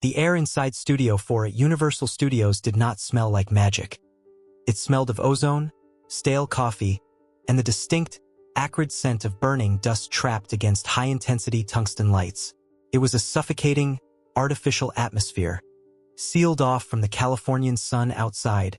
The air inside Studio 4 at Universal Studios did not smell like magic. It smelled of ozone, stale coffee, and the distinct, acrid scent of burning dust trapped against high-intensity tungsten lights. It was a suffocating, artificial atmosphere, sealed off from the Californian sun outside,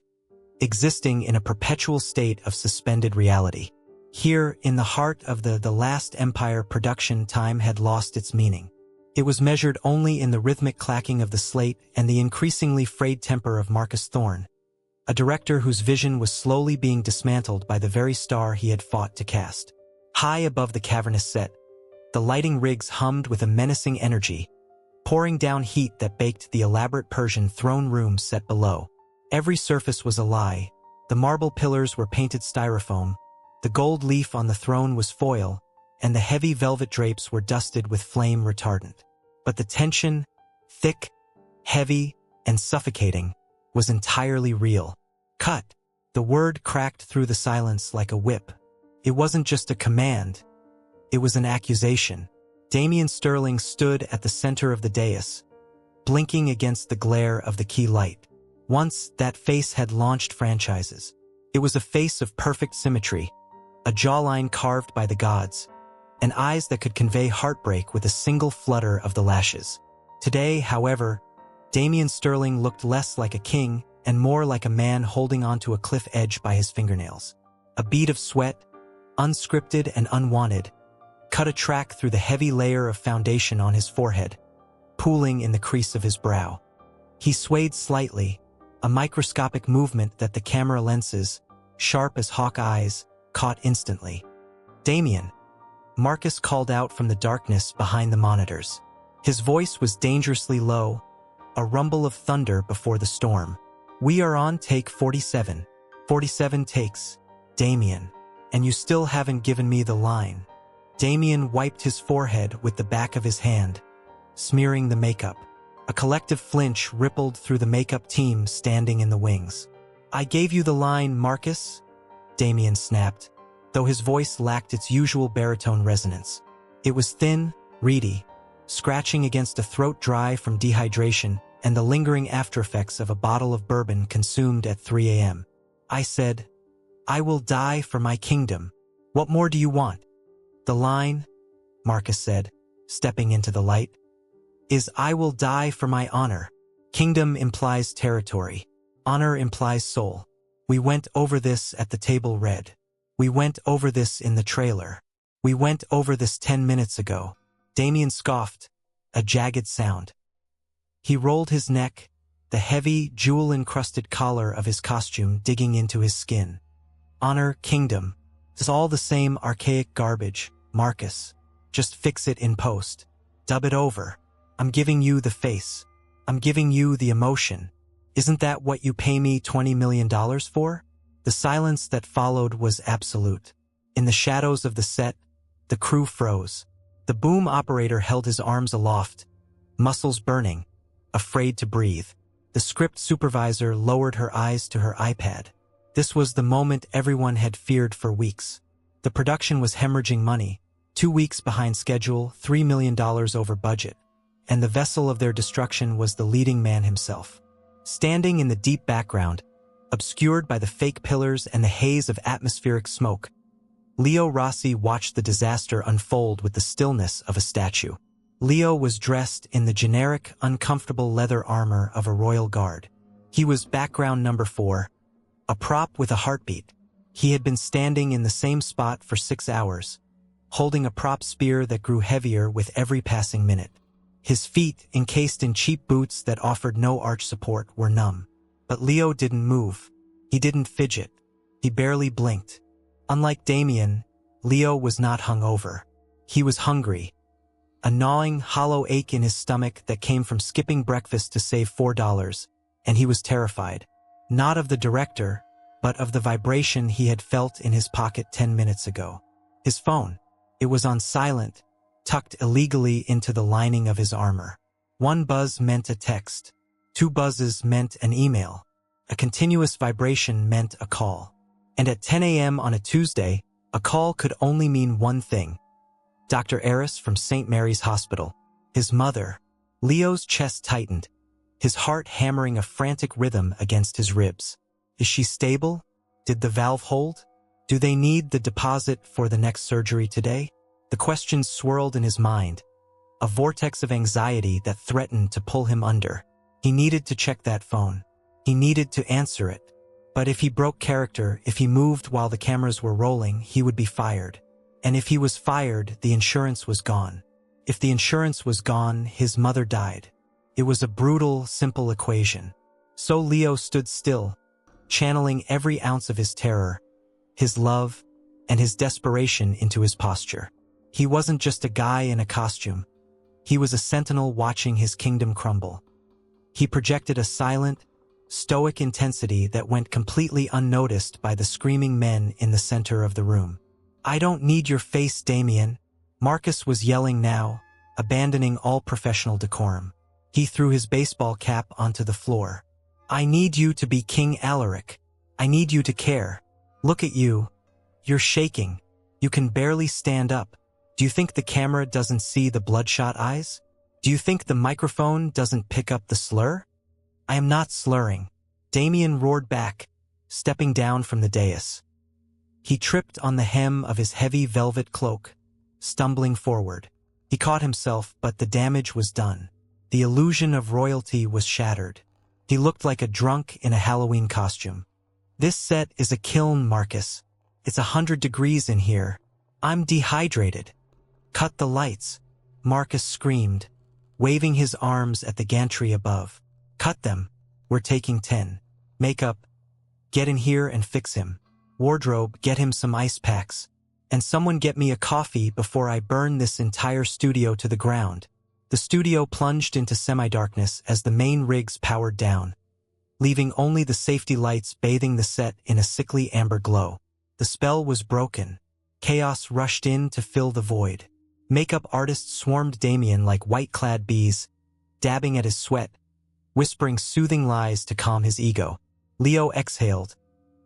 existing in a perpetual state of suspended reality. Here, in the heart of the Last Empire production, time had lost its meaning. It was measured only in the rhythmic clacking of the slate and the increasingly frayed temper of Marcus Thorne, a director whose vision was slowly being dismantled by the very star he had fought to cast. High above the cavernous set, the lighting rigs hummed with a menacing energy, pouring down heat that baked the elaborate Persian throne room set below. Every surface was a lie. The marble pillars were painted styrofoam, the gold leaf on the throne was foil, and the heavy velvet drapes were dusted with flame retardant. But the tension, thick, heavy, and suffocating, was entirely real. Cut. The word cracked through the silence like a whip. It wasn't just a command. It was an accusation. Damian Sterling stood at the center of the dais, blinking against the glare of the key light. Once, that face had launched franchises. It was a face of perfect symmetry, a jawline carved by the gods, and eyes that could convey heartbreak with a single flutter of the lashes. Today, however, Damian Sterling looked less like a king and more like a man holding onto a cliff edge by his fingernails. A bead of sweat, unscripted and unwanted, cut a track through the heavy layer of foundation on his forehead, pooling in the crease of his brow. He swayed slightly, a microscopic movement that the camera lenses, sharp as hawk eyes, caught instantly. "Damian," Marcus called out from the darkness behind the monitors. His voice was dangerously low, a rumble of thunder before the storm. "We are on take 47. 47 takes, Damian, and you still haven't given me the line." Damian wiped his forehead with the back of his hand, smearing the makeup. A collective flinch rippled through the makeup team standing in the wings. "I gave you the line, Marcus," Damian snapped, though his voice lacked its usual baritone resonance. It was thin, reedy, scratching against a throat dry from dehydration and the lingering aftereffects of a bottle of bourbon consumed at 3 a.m. "I said, I will die for my kingdom. What more do you want?" "The line," Marcus said, stepping into the light, "is I will die for my honor. Kingdom implies territory. Honor implies soul. We went over this at the table red. We went over this in the trailer. We went over this 10 minutes ago." Damian scoffed, a jagged sound. He rolled his neck, the heavy, jewel-encrusted collar of his costume digging into his skin. "Honor, kingdom, it's all the same archaic garbage, Marcus. Just fix it in post. Dub it over. I'm giving you the face. I'm giving you the emotion. Isn't that what you pay me $20 million for?" The silence that followed was absolute. In the shadows of the set, the crew froze. The boom operator held his arms aloft, muscles burning, afraid to breathe. The script supervisor lowered her eyes to her iPad. This was the moment everyone had feared for weeks. The production was hemorrhaging money, 2 weeks behind schedule, $3 million over budget, and the vessel of their destruction was the leading man himself. Standing in the deep background, obscured by the fake pillars and the haze of atmospheric smoke, Leo Rossi watched the disaster unfold with the stillness of a statue. Leo was dressed in the generic, uncomfortable leather armor of a royal guard. He was background number 4, a prop with a heartbeat. He had been standing in the same spot for 6 hours, holding a prop spear that grew heavier with every passing minute. His feet, encased in cheap boots that offered no arch support, were numb. But Leo didn't move. He didn't fidget. He barely blinked. Unlike Damian, Leo was not hungover. He was hungry. A gnawing, hollow ache in his stomach that came from skipping breakfast to save $4, and he was terrified. Not of the director, but of the vibration he had felt in his pocket 10 minutes ago. His phone. It was on silent, tucked illegally into the lining of his armor. 1 buzz meant a text. 2 buzzes meant an email. A continuous vibration meant a call. And at 10 a.m. on a Tuesday, a call could only mean one thing. Dr. Eris from St. Mary's Hospital. His mother. Leo's chest tightened, his heart hammering a frantic rhythm against his ribs. Is she stable? Did the valve hold? Do they need the deposit for the next surgery today? The questions swirled in his mind, a vortex of anxiety that threatened to pull him under. He needed to check that phone. He needed to answer it. But if he broke character, if he moved while the cameras were rolling, he would be fired. And if he was fired, the insurance was gone. If the insurance was gone, his mother died. It was a brutal, simple equation. So Leo stood still, channeling every ounce of his terror, his love, and his desperation into his posture. He wasn't just a guy in a costume. He was a sentinel watching his kingdom crumble. He projected a silent, stoic intensity that went completely unnoticed by the screaming men in the center of the room. "I don't need your face, Damian," Marcus was yelling now, abandoning all professional decorum. He threw his baseball cap onto the floor. "I need you to be King Alaric. I need you to care. Look at you. You're shaking. You can barely stand up. Do you think the camera doesn't see the bloodshot eyes? Do you think the microphone doesn't pick up the slur?" "I am not slurring," Damian roared back, stepping down from the dais. He tripped on the hem of his heavy velvet cloak, stumbling forward. He caught himself, but the damage was done. The illusion of royalty was shattered. He looked like a drunk in a Halloween costume. "This set is a kiln, Marcus. It's 100 degrees in here. I'm dehydrated." "Cut the lights," Marcus screamed, waving his arms at the gantry above. "Cut them. We're taking 10. Makeup, get in here and fix him. Wardrobe, get him some ice packs. And someone get me a coffee before I burn this entire studio to the ground." The studio plunged into semi-darkness as the main rigs powered down, leaving only the safety lights bathing the set in a sickly amber glow. The spell was broken. Chaos rushed in to fill the void. Makeup artists swarmed Damian like white-clad bees, dabbing at his sweat, whispering soothing lies to calm his ego. Leo exhaled,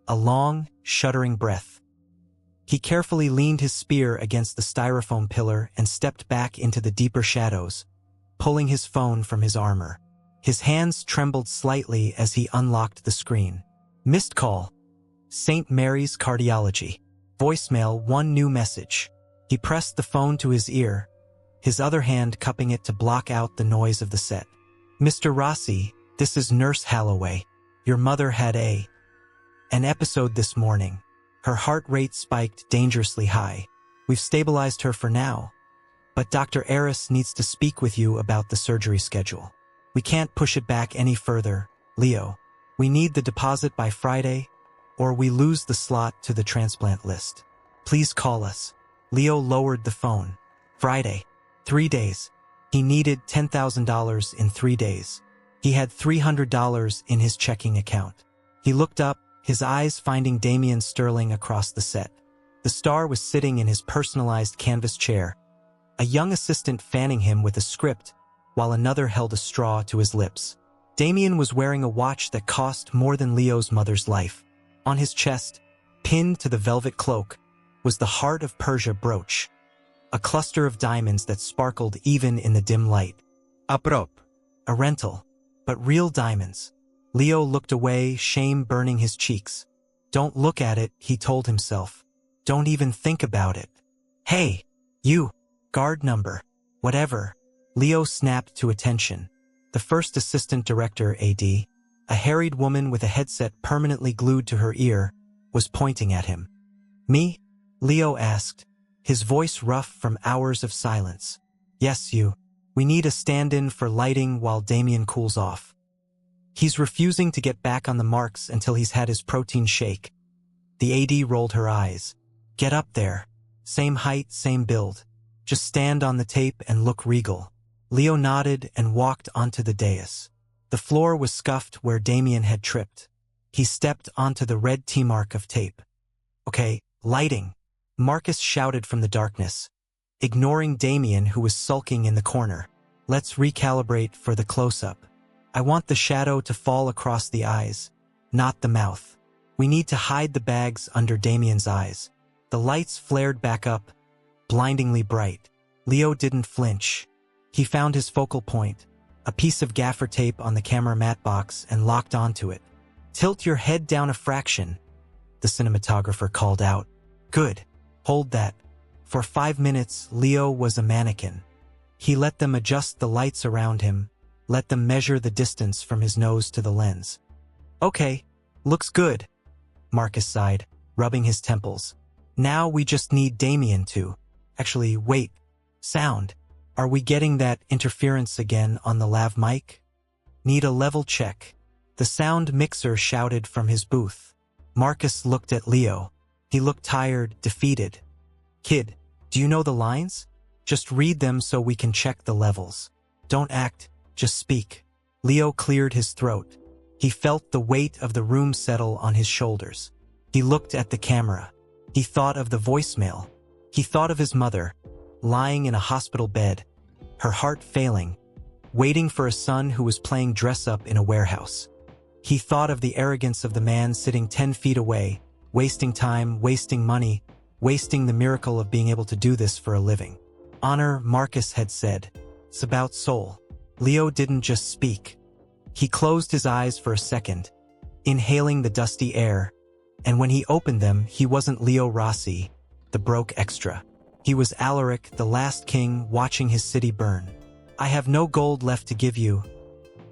a long, shuddering breath. He carefully leaned his spear against the styrofoam pillar and stepped back into the deeper shadows, pulling his phone from his armor. His hands trembled slightly as he unlocked the screen. Missed call. St. Mary's Cardiology. Voicemail, one new message. He pressed the phone to his ear, his other hand cupping it to block out the noise of the set. "Mr. Rossi, this is Nurse Halloway. Your mother had an episode this morning. Her heart rate spiked dangerously high. We've stabilized her for now, but Dr. Eris needs to speak with you about the surgery schedule. We can't push it back any further, Leo. We need the deposit by Friday, or we lose the slot to the transplant list. Please call us." Leo lowered the phone. Friday. 3 days. He needed $10,000 in 3 days. He had $300 in his checking account. He looked up, his eyes finding Damian Sterling across the set. The star was sitting in his personalized canvas chair, a young assistant fanning him with a script, while another held a straw to his lips. Damian was wearing a watch that cost more than Leo's mother's life. On his chest, pinned to the velvet cloak, was the Heart of Persia brooch, a cluster of diamonds that sparkled even in the dim light. A prop. A rental, but real diamonds. Leo looked away, shame burning his cheeks. "Don't look at it," he told himself. "Don't even think about it." "Hey, you, guard number, whatever." Leo snapped to attention. The first assistant director, AD, a harried woman with a headset permanently glued to her ear, was pointing at him. "Me?" Leo asked, his voice rough from hours of silence. "Yes, you. We need a stand-in for lighting while Damian cools off. He's refusing to get back on the marks until he's had his protein shake." The AD rolled her eyes. "Get up there. Same height, same build. Just stand on the tape and look regal." Leo nodded and walked onto the dais. The floor was scuffed where Damian had tripped. He stepped onto the red T-mark of tape. "Okay, lighting," Marcus shouted from the darkness, ignoring Damian, who was sulking in the corner. "Let's recalibrate for the close-up. I want the shadow to fall across the eyes, not the mouth. We need to hide the bags under Damian's eyes." The lights flared back up, blindingly bright. Leo didn't flinch. He found his focal point, a piece of gaffer tape on the camera mat box and locked onto it. "Tilt your head down a fraction," the cinematographer called out. "Good. Hold that." For 5 minutes, Leo was a mannequin. He let them adjust the lights around him, let them measure the distance from his nose to the lens. "Okay, looks good," Marcus sighed, rubbing his temples. "Now we just need Damian to... Actually, wait. Sound. Are we getting that interference again on the lav mic? Need a level check." The sound mixer shouted from his booth. Marcus looked at Leo. He looked tired, defeated. "Kid, do you know the lines? Just read them so we can check the levels. Don't act, just speak." Leo cleared his throat. He felt the weight of the room settle on his shoulders. He looked at the camera. He thought of the voicemail. He thought of his mother, lying in a hospital bed, her heart failing, waiting for a son who was playing dress-up in a warehouse. He thought of the arrogance of the man sitting 10 feet away, wasting time, wasting money, wasting the miracle of being able to do this for a living. Honor, Marcus had said. It's about soul. Leo didn't just speak. He closed his eyes for a second, inhaling the dusty air, and when he opened them, he wasn't Leo Rossi, the broke extra. He was Alaric, the last king, watching his city burn. "I have no gold left to give you,"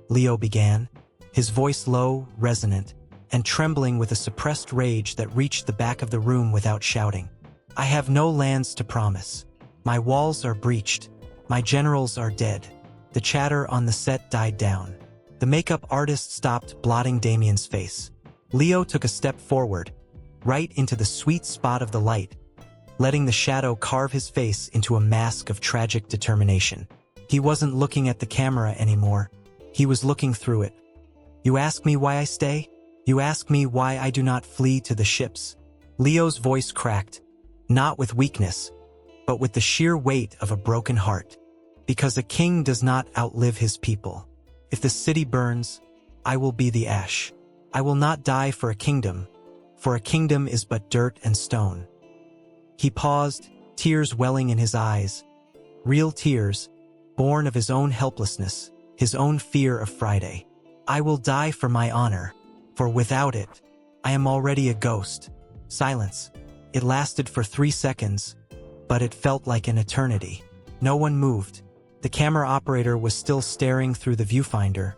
Leo began, his voice low, resonant, and trembling with a suppressed rage that reached the back of the room without shouting. "I have no lands to promise. My walls are breached. My generals are dead." The chatter on the set died down. The makeup artist stopped, blotting Damian's face. Leo took a step forward, right into the sweet spot of the light, letting the shadow carve his face into a mask of tragic determination. He wasn't looking at the camera anymore. He was looking through it. "You ask me why I stay? You ask me why I do not flee to the ships?" Leo's voice cracked, not with weakness, but with the sheer weight of a broken heart. "Because a king does not outlive his people. If the city burns, I will be the ash. I will not die for a kingdom, for a kingdom is but dirt and stone." He paused, tears welling in his eyes. Real tears, born of his own helplessness, his own fear of Friday. "I will die for my honor, for without it, I am already a ghost." Silence. It lasted for 3 seconds, but it felt like an eternity. No one moved. The camera operator was still staring through the viewfinder,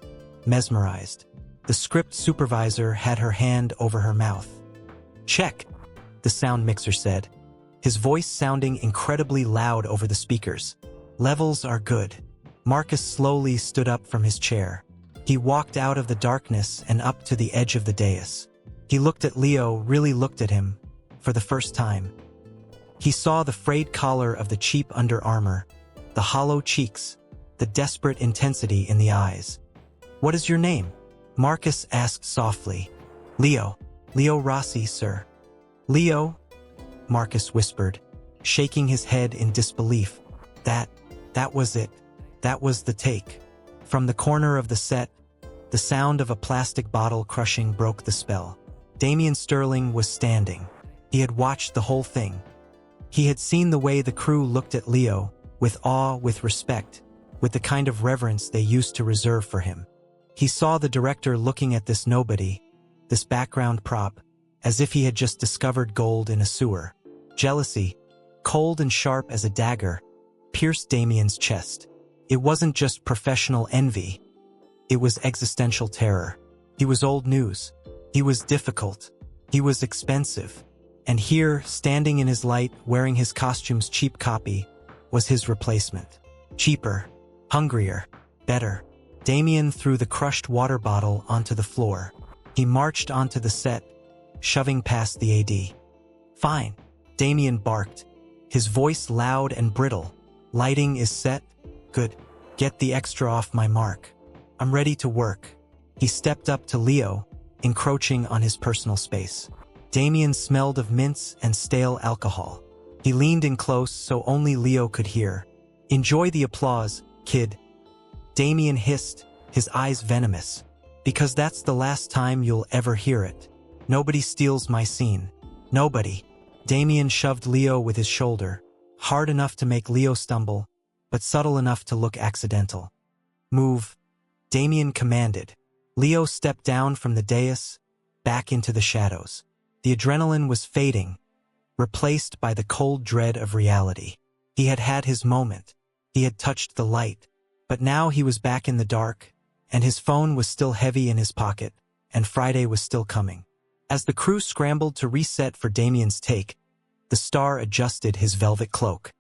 mesmerized. The script supervisor had her hand over her mouth. "Check," the sound mixer said, his voice sounding incredibly loud over the speakers. "Levels are good." Marcus slowly stood up from his chair. He walked out of the darkness and up to the edge of the dais. He looked at Leo, really looked at him, for the first time. He saw the frayed collar of the cheap Under Armour, the hollow cheeks, the desperate intensity in the eyes. "What is your name?" Marcus asked softly. "Leo. Leo Rossi, sir." "Leo?" Marcus whispered, shaking his head in disbelief. That was it. That was the take." From the corner of the set, the sound of a plastic bottle crushing broke the spell. Damian Sterling was standing. He had watched the whole thing. He had seen the way the crew looked at Leo, with awe, with respect, with the kind of reverence they used to reserve for him. He saw the director looking at this nobody, this background prop, as if he had just discovered gold in a sewer. Jealousy, cold and sharp as a dagger, pierced Damian's chest. It wasn't just professional envy. It was existential terror. He was old news. He was difficult. He was expensive. And here, standing in his light, wearing his costume's cheap copy, was his replacement. Cheaper, hungrier, better. Damian threw the crushed water bottle onto the floor. He marched onto the set, shoving past the AD. "Fine," Damian barked, his voice loud and brittle. "Lighting is set? Good. Get the extra off my mark. I'm ready to work." He stepped up to Leo, encroaching on his personal space. Damian smelled of mints and stale alcohol. He leaned in close so only Leo could hear. "Enjoy the applause, kid." Damian hissed, his eyes venomous. "Because that's the last time you'll ever hear it. Nobody steals my scene. Nobody." Damian shoved Leo with his shoulder, hard enough to make Leo stumble, but subtle enough to look accidental. "Move, Damian commanded. Leo stepped down from the dais, back into the shadows. The adrenaline was fading, replaced by the cold dread of reality. He had had his moment. He had touched the light. But now he was back in the dark, and his phone was still heavy in his pocket, and Friday was still coming. As the crew scrambled to reset for Damian's take, the star adjusted his velvet cloak.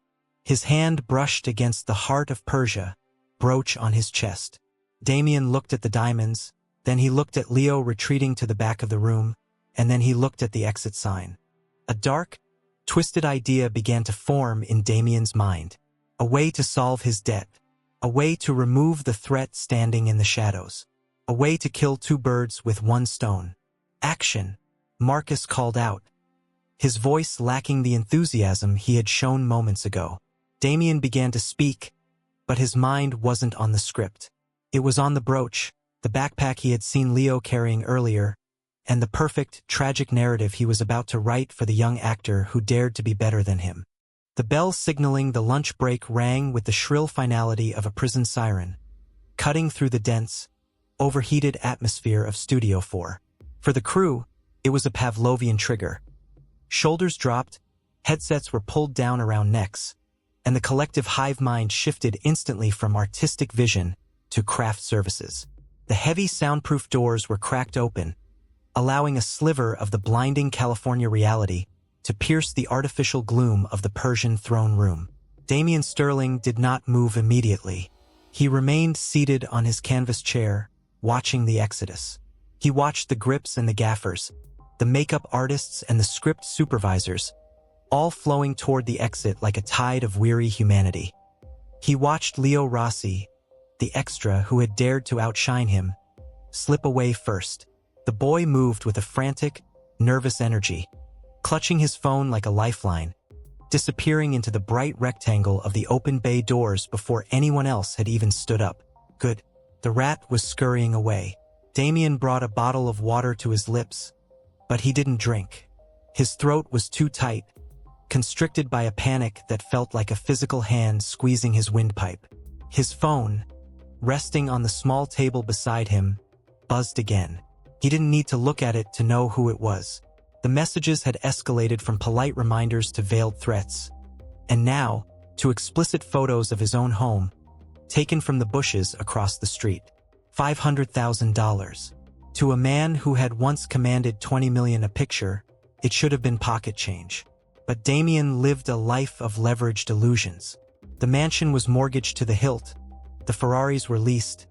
His hand brushed against the heart of Persia, brooch on his chest. Damian looked at the diamonds, then he looked at Leo retreating to the back of the room, and then he looked at the exit sign. A dark, twisted idea began to form in Damian's mind. A way to solve his debt. A way to remove the threat standing in the shadows. A way to kill two birds with one stone. Action, Marcus called out, his voice lacking the enthusiasm he had shown moments ago. Damian began to speak, but his mind wasn't on the script. It was on the brooch, the backpack he had seen Leo carrying earlier, and the perfect, tragic narrative he was about to write for the young actor who dared to be better than him. The bell signaling the lunch break rang with the shrill finality of a prison siren, cutting through the dense, overheated atmosphere of Studio 4. For the crew, it was a Pavlovian trigger. Shoulders dropped, headsets were pulled down around necks, and the collective hive mind shifted instantly from artistic vision to craft services. The heavy soundproof doors were cracked open, allowing a sliver of the blinding California reality to pierce the artificial gloom of the Persian throne room. Damian Sterling did not move immediately. He remained seated on his canvas chair, watching the exodus. He watched the grips and the gaffers, the makeup artists and the script supervisors, all flowing toward the exit like a tide of weary humanity. He watched Leo Rossi, the extra who had dared to outshine him, slip away first. The boy moved with a frantic, nervous energy, clutching his phone like a lifeline, disappearing into the bright rectangle of the open bay doors before anyone else had even stood up. Good. The rat was scurrying away. Damian brought a bottle of water to his lips, but he didn't drink. His throat was too tight, constricted by a panic that felt like a physical hand squeezing his windpipe. His phone, resting on the small table beside him, buzzed again. He didn't need to look at it to know who it was. The messages had escalated from polite reminders to veiled threats, and now to explicit photos of his own home, taken from the bushes across the street. $500,000. To a man who had once commanded $20 million a picture, it should have been pocket change. But Damian lived a life of leveraged illusions. The mansion was mortgaged to the hilt, the Ferraris were leased,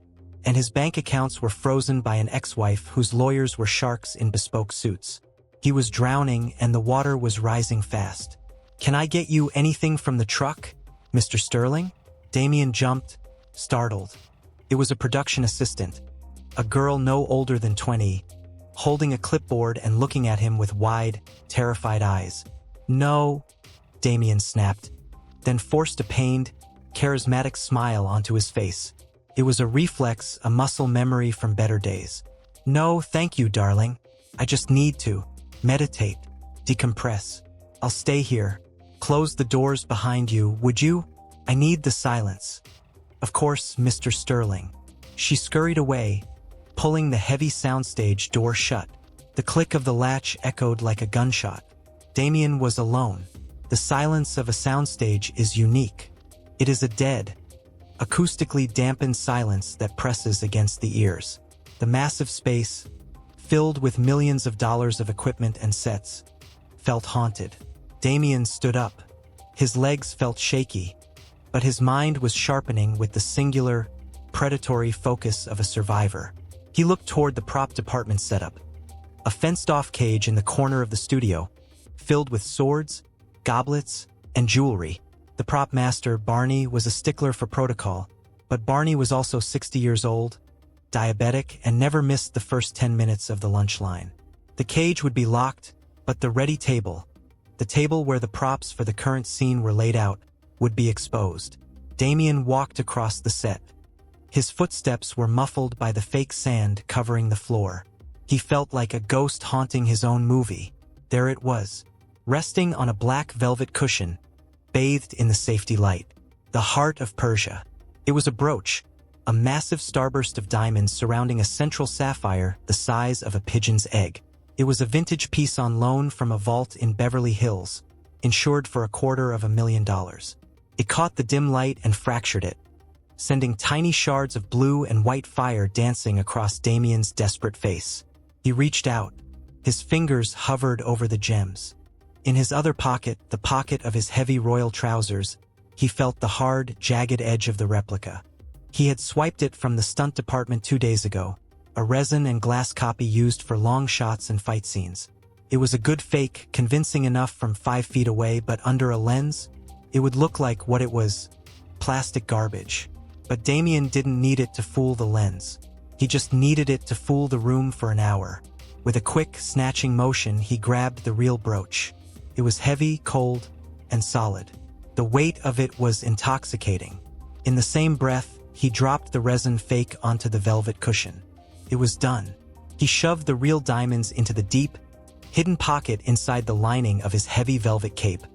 and his bank accounts were frozen by an ex-wife whose lawyers were sharks in bespoke suits. He was drowning and the water was rising fast. "Can I get you anything from the truck, Mr. Sterling?" Damian jumped, startled. It was a production assistant, a girl no older than 20, holding a clipboard and looking at him with wide, terrified eyes. "No," Damian snapped, then forced a pained, charismatic smile onto his face. It was a reflex, a muscle memory from better days. "No, thank you, darling. I just need to meditate, decompress. I'll stay here. Close the doors behind you, would you? I need the silence." "Of course, Mr. Sterling." She scurried away, pulling the heavy soundstage door shut. The click of the latch echoed like a gunshot. Damian was alone. The silence of a soundstage is unique. It is a dead, acoustically dampened silence that presses against the ears. The massive space, filled with millions of dollars of equipment and sets, felt haunted. Damian stood up. His legs felt shaky, but his mind was sharpening with the singular, predatory focus of a survivor. He looked toward the prop department setup, a fenced-off cage in the corner of the studio, filled with swords, goblets, and jewelry. The prop master, Barney, was a stickler for protocol, but Barney was also 60 years old, diabetic, and never missed the first 10 minutes of the lunch line. The cage would be locked, but the ready table, the table where the props for the current scene were laid out, would be exposed. Damian walked across the set. His footsteps were muffled by the fake sand covering the floor. He felt like a ghost haunting his own movie. There it was, resting on a black velvet cushion, bathed in the safety light. The heart of Persia. It was a brooch, a massive starburst of diamonds surrounding a central sapphire the size of a pigeon's egg. It was a vintage piece on loan from a vault in Beverly Hills, insured for $250,000. It caught the dim light and fractured it, sending tiny shards of blue and white fire dancing across Damian's desperate face. He reached out. His fingers hovered over the gems. In his other pocket, the pocket of his heavy royal trousers, he felt the hard, jagged edge of the replica. He had swiped it from the stunt department 2 days ago, a resin and glass copy used for long shots and fight scenes. It was a good fake, convincing enough from 5 feet away, but under a lens, it would look like what it was, plastic garbage. But Damian didn't need it to fool the lens. He just needed it to fool the room for an hour. With a quick, snatching motion, he grabbed the real brooch. It was heavy, cold, and solid. The weight of it was intoxicating. In the same breath, he dropped the resin fake onto the velvet cushion. It was done. He shoved the real diamonds into the deep, hidden pocket inside the lining of his heavy velvet cape,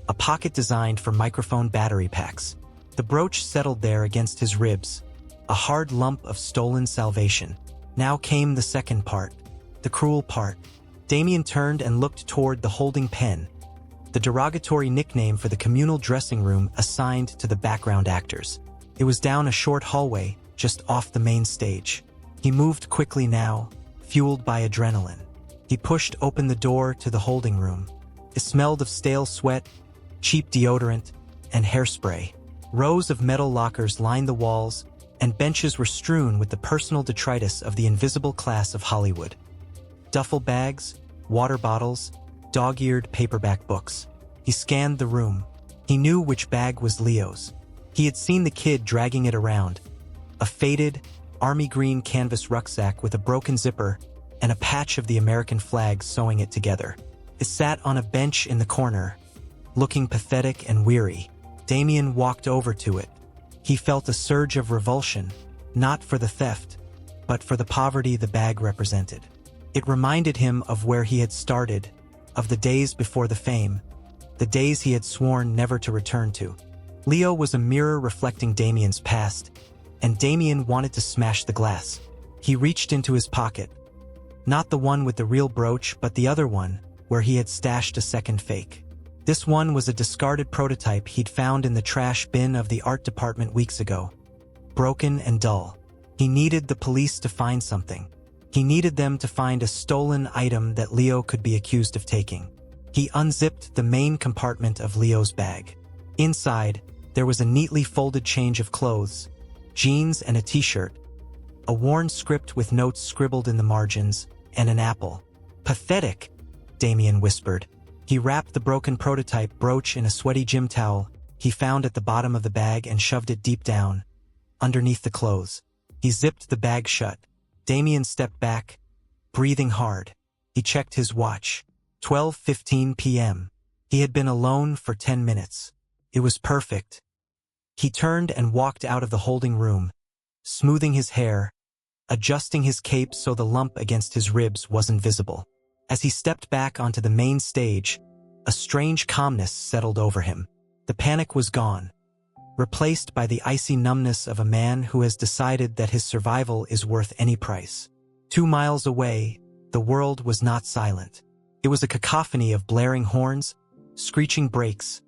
a pocket designed for microphone battery packs. The brooch settled there against his ribs, a hard lump of stolen salvation. Now came the second part, the cruel part. Damian turned and looked toward the holding pen, the derogatory nickname for the communal dressing room assigned to the background actors. It was down a short hallway, just off the main stage. He moved quickly now, fueled by adrenaline. He pushed open the door to the holding room. It smelled of stale sweat, cheap deodorant, and hairspray. Rows of metal lockers lined the walls, and benches were strewn with the personal detritus of the invisible class of Hollywood. Duffel bags, water bottles, dog-eared paperback books. He scanned the room. He knew which bag was Leo's. He had seen the kid dragging it around. A faded, army green canvas rucksack with a broken zipper and a patch of the American flag sewing it together. It sat on a bench in the corner, looking pathetic and weary. Damian walked over to it. He felt a surge of revulsion, not for the theft, but for the poverty the bag represented. It reminded him of where he had started, of the days before the fame, the days he had sworn never to return to. Leo was a mirror reflecting Damian's past, and Damian wanted to smash the glass. He reached into his pocket, not the one with the real brooch, but the other one, where he had stashed a second fake. This one was a discarded prototype he'd found in the trash bin of the art department weeks ago. Broken and dull. He needed the police to find something. He needed them to find a stolen item that Leo could be accused of taking. He unzipped the main compartment of Leo's bag. Inside, there was a neatly folded change of clothes, jeans and a t-shirt, a worn script with notes scribbled in the margins, and an apple. Pathetic, Damian whispered. He wrapped the broken prototype brooch in a sweaty gym towel he found at the bottom of the bag and shoved it deep down, underneath the clothes. He zipped the bag shut. Damian stepped back, breathing hard. He checked his watch. 12:15 p.m. He had been alone for 10 minutes. It was perfect. He turned and walked out of the holding room, smoothing his hair, adjusting his cape so the lump against his ribs wasn't visible. As he stepped back onto the main stage, a strange calmness settled over him. The panic was gone, replaced by the icy numbness of a man who has decided that his survival is worth any price. 2 miles away, the world was not silent. It was a cacophony of blaring horns, screeching brakes,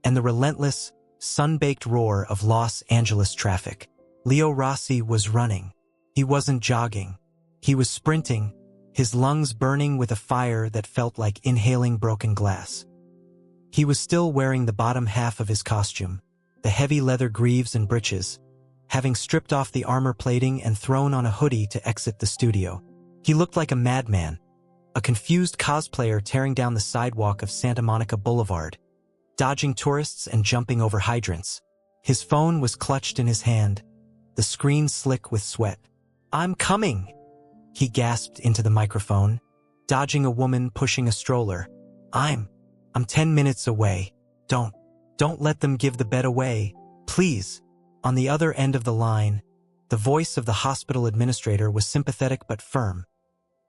and the relentless, sun-baked roar of Los Angeles traffic. Leo Rossi was running. He wasn't jogging. He was sprinting, his lungs burning with a fire that felt like inhaling broken glass. He was still wearing the bottom half of his costume, the heavy leather greaves and breeches, having stripped off the armor plating and thrown on a hoodie to exit the studio. He looked like a madman, a confused cosplayer tearing down the sidewalk of Santa Monica Boulevard, dodging tourists and jumping over hydrants. His phone was clutched in his hand, the screen slick with sweat. "I'm coming!" He gasped into the microphone, dodging a woman pushing a stroller. I'm 10 minutes away. Don't let them give the bed away, please." On the other end of the line, the voice of the hospital administrator was sympathetic but firm,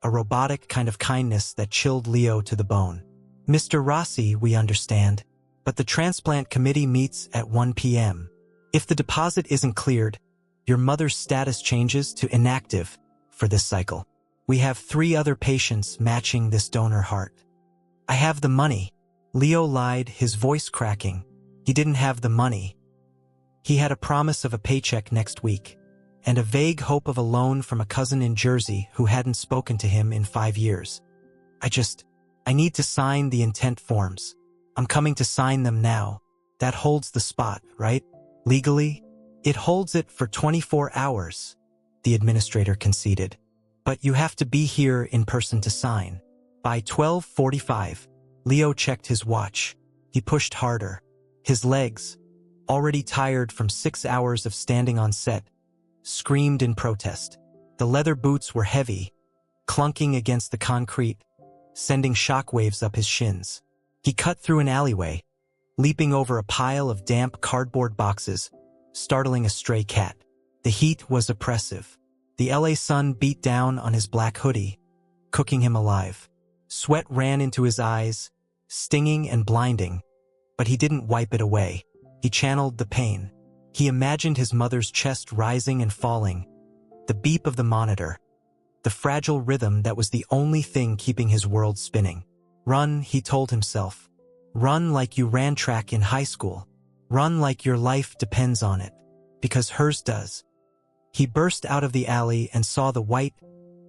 a robotic kind of kindness that chilled Leo to the bone. "Mr. Rossi, we understand, but the transplant committee meets at 1 p.m. If the deposit isn't cleared, Your mother's status changes to inactive for this cycle. We have 3 other patients matching this donor heart. I have the money. Leo lied, his voice cracking. He didn't have the money. He had a promise of a paycheck next week, and a vague hope of a loan from a cousin in Jersey who hadn't spoken to him in 5 years. I need to sign the intent forms. I'm coming to sign them now. That holds the spot, right? Legally? It holds it for 24 hours, the administrator conceded. But you have to be here in person to sign. By 12:45, Leo checked his watch. He pushed harder. His legs, already tired from 6 hours of standing on set, screamed in protest. The leather boots were heavy, clunking against the concrete, sending shockwaves up his shins. He cut through an alleyway, leaping over a pile of damp cardboard boxes, startling a stray cat. The heat was oppressive. The LA sun beat down on his black hoodie, cooking him alive. Sweat ran into his eyes, stinging and blinding, but he didn't wipe it away. He channeled the pain. He imagined his mother's chest rising and falling, the beep of the monitor, the fragile rhythm that was the only thing keeping his world spinning. Run, he told himself. Run like you ran track in high school. Run like your life depends on it, because hers does. He burst out of the alley and saw the white,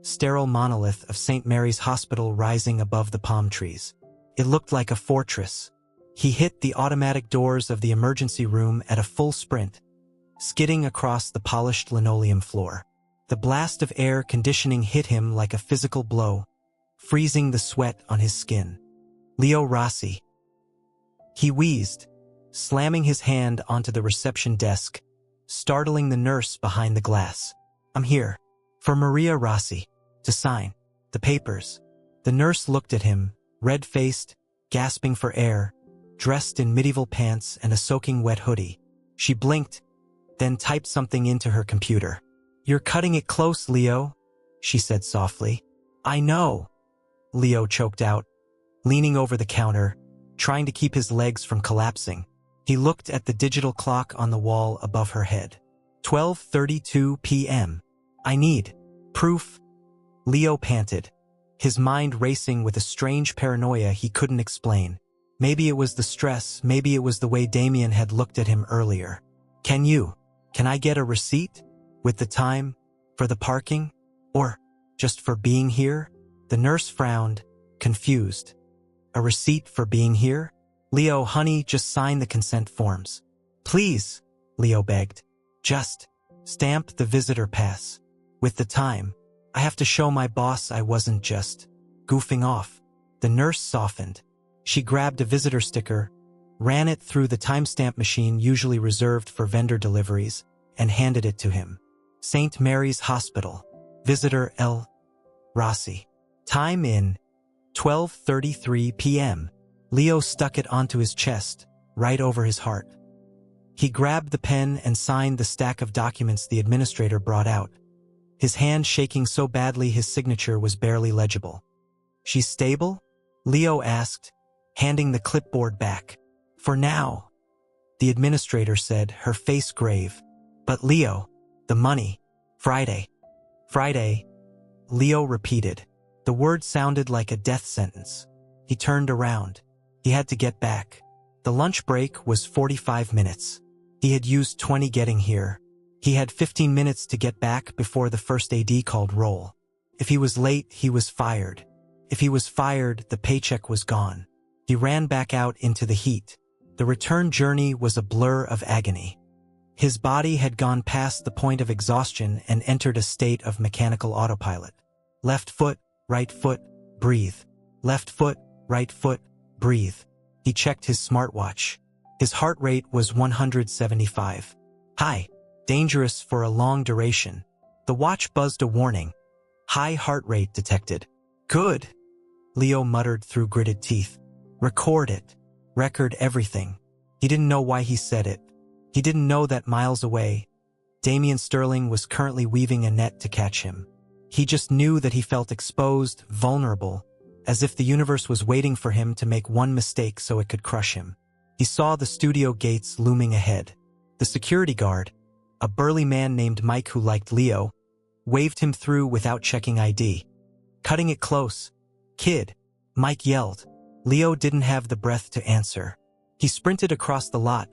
sterile monolith of St. Mary's Hospital rising above the palm trees. It looked like a fortress. He hit the automatic doors of the emergency room at a full sprint, skidding across the polished linoleum floor. The blast of air conditioning hit him like a physical blow, freezing the sweat on his skin. Leo Rossi. He wheezed, slamming his hand onto the reception desk, startling the nurse behind the glass. I'm here. For Maria Rossi. To sign. The papers. The nurse looked at him, red-faced, gasping for air, dressed in medieval pants and a soaking wet hoodie. She blinked, then typed something into her computer. You're cutting it close, Leo, she said softly. I know, Leo choked out, leaning over the counter, trying to keep his legs from collapsing. He looked at the digital clock on the wall above her head. 12:32 p.m. I need proof, Leo panted, his mind racing with a strange paranoia he couldn't explain. Maybe it was the stress, maybe it was the way Damian had looked at him earlier. Can I get a receipt? With the time? For the parking? Or just for being here? The nurse frowned, confused. A receipt for being here? Leo, honey, just sign the consent forms. Please, Leo begged. Just stamp the visitor pass. With the time, I have to show my boss I wasn't just goofing off. The nurse softened. She grabbed a visitor sticker, ran it through the timestamp machine usually reserved for vendor deliveries, and handed it to him. St. Mary's Hospital. Visitor L. Rossi. Time in 12:33 p.m. Leo stuck it onto his chest, right over his heart. He grabbed the pen and signed the stack of documents the administrator brought out, his hand shaking so badly his signature was barely legible. She's stable? Leo asked, handing the clipboard back. For now, the administrator said, her face grave. But Leo, the money. Friday. Friday, Leo repeated. The word sounded like a death sentence. He turned around. He had to get back. The lunch break was 45 minutes. He had used 20 getting here. He had 15 minutes to get back before the first AD called roll. If he was late, he was fired. If he was fired, the paycheck was gone. He ran back out into the heat. The return journey was a blur of agony. His body had gone past the point of exhaustion and entered a state of mechanical autopilot. Left foot, right foot, breathe. Left foot, right foot, breathe. He checked his smartwatch. His heart rate was 175. High. Dangerous for a long duration. The watch buzzed a warning. High heart rate detected. Good, Leo muttered through gritted teeth. Record it. Record everything. He didn't know why he said it. He didn't know that miles away, Damian Sterling was currently weaving a net to catch him. He just knew that he felt exposed, vulnerable, as if the universe was waiting for him to make one mistake so it could crush him. He saw the studio gates looming ahead. The security guard, A burly man named Mike who liked Leo waved him through without checking ID. Cutting it close. "Kid," Mike yelled. Leo didn't have the breath to answer. He sprinted across the lot,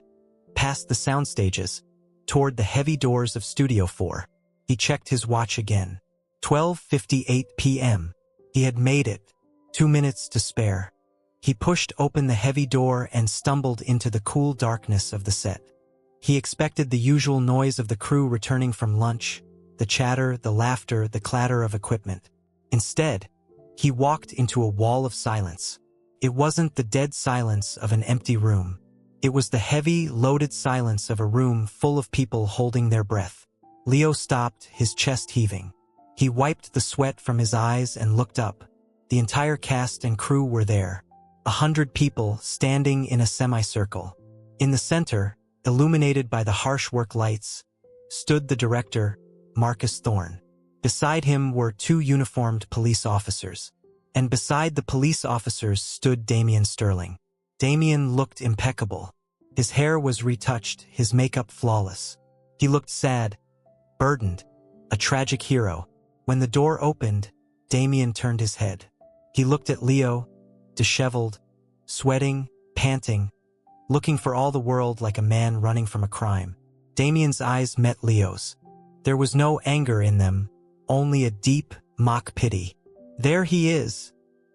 past the sound stages, toward the heavy doors of Studio 4. He checked his watch again. 12:58 p.m. He had made it. 2 minutes to spare. He pushed open the heavy door and stumbled into the cool darkness of the set. He expected the usual noise of the crew returning from lunch, the chatter, the laughter, the clatter of equipment. Instead, he walked into a wall of silence. It wasn't the dead silence of an empty room. It was the heavy, loaded silence of a room full of people holding their breath. Leo stopped, his chest heaving. He wiped the sweat from his eyes and looked up. The entire cast and crew were there. 100 people standing in a semicircle. In the center, illuminated by the harsh work lights, stood the director, Marcus Thorne. Beside him were 2 uniformed police officers. And beside the police officers stood Damian Sterling. Damian looked impeccable. His hair was retouched, his makeup flawless. He looked sad, burdened, a tragic hero. When the door opened, Damian turned his head. He looked at Leo, disheveled, sweating, panting, looking for all the world like a man running from a crime. Damian's eyes met Leo's. There was no anger in them, only a deep, mock pity. "There he is,"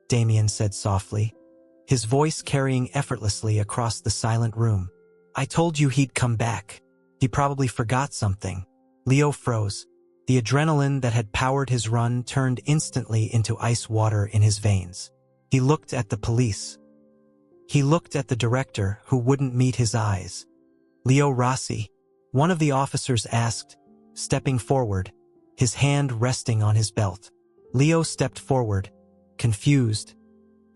Damian said softly, his voice carrying effortlessly across the silent room. "I told you he'd come back. He probably forgot something." Leo froze. The adrenaline that had powered his run turned instantly into ice water in his veins. He looked at the police. He looked at the director, who wouldn't meet his eyes. "Leo Rossi," one of the officers asked, stepping forward, his hand resting on his belt. Leo stepped forward, confused,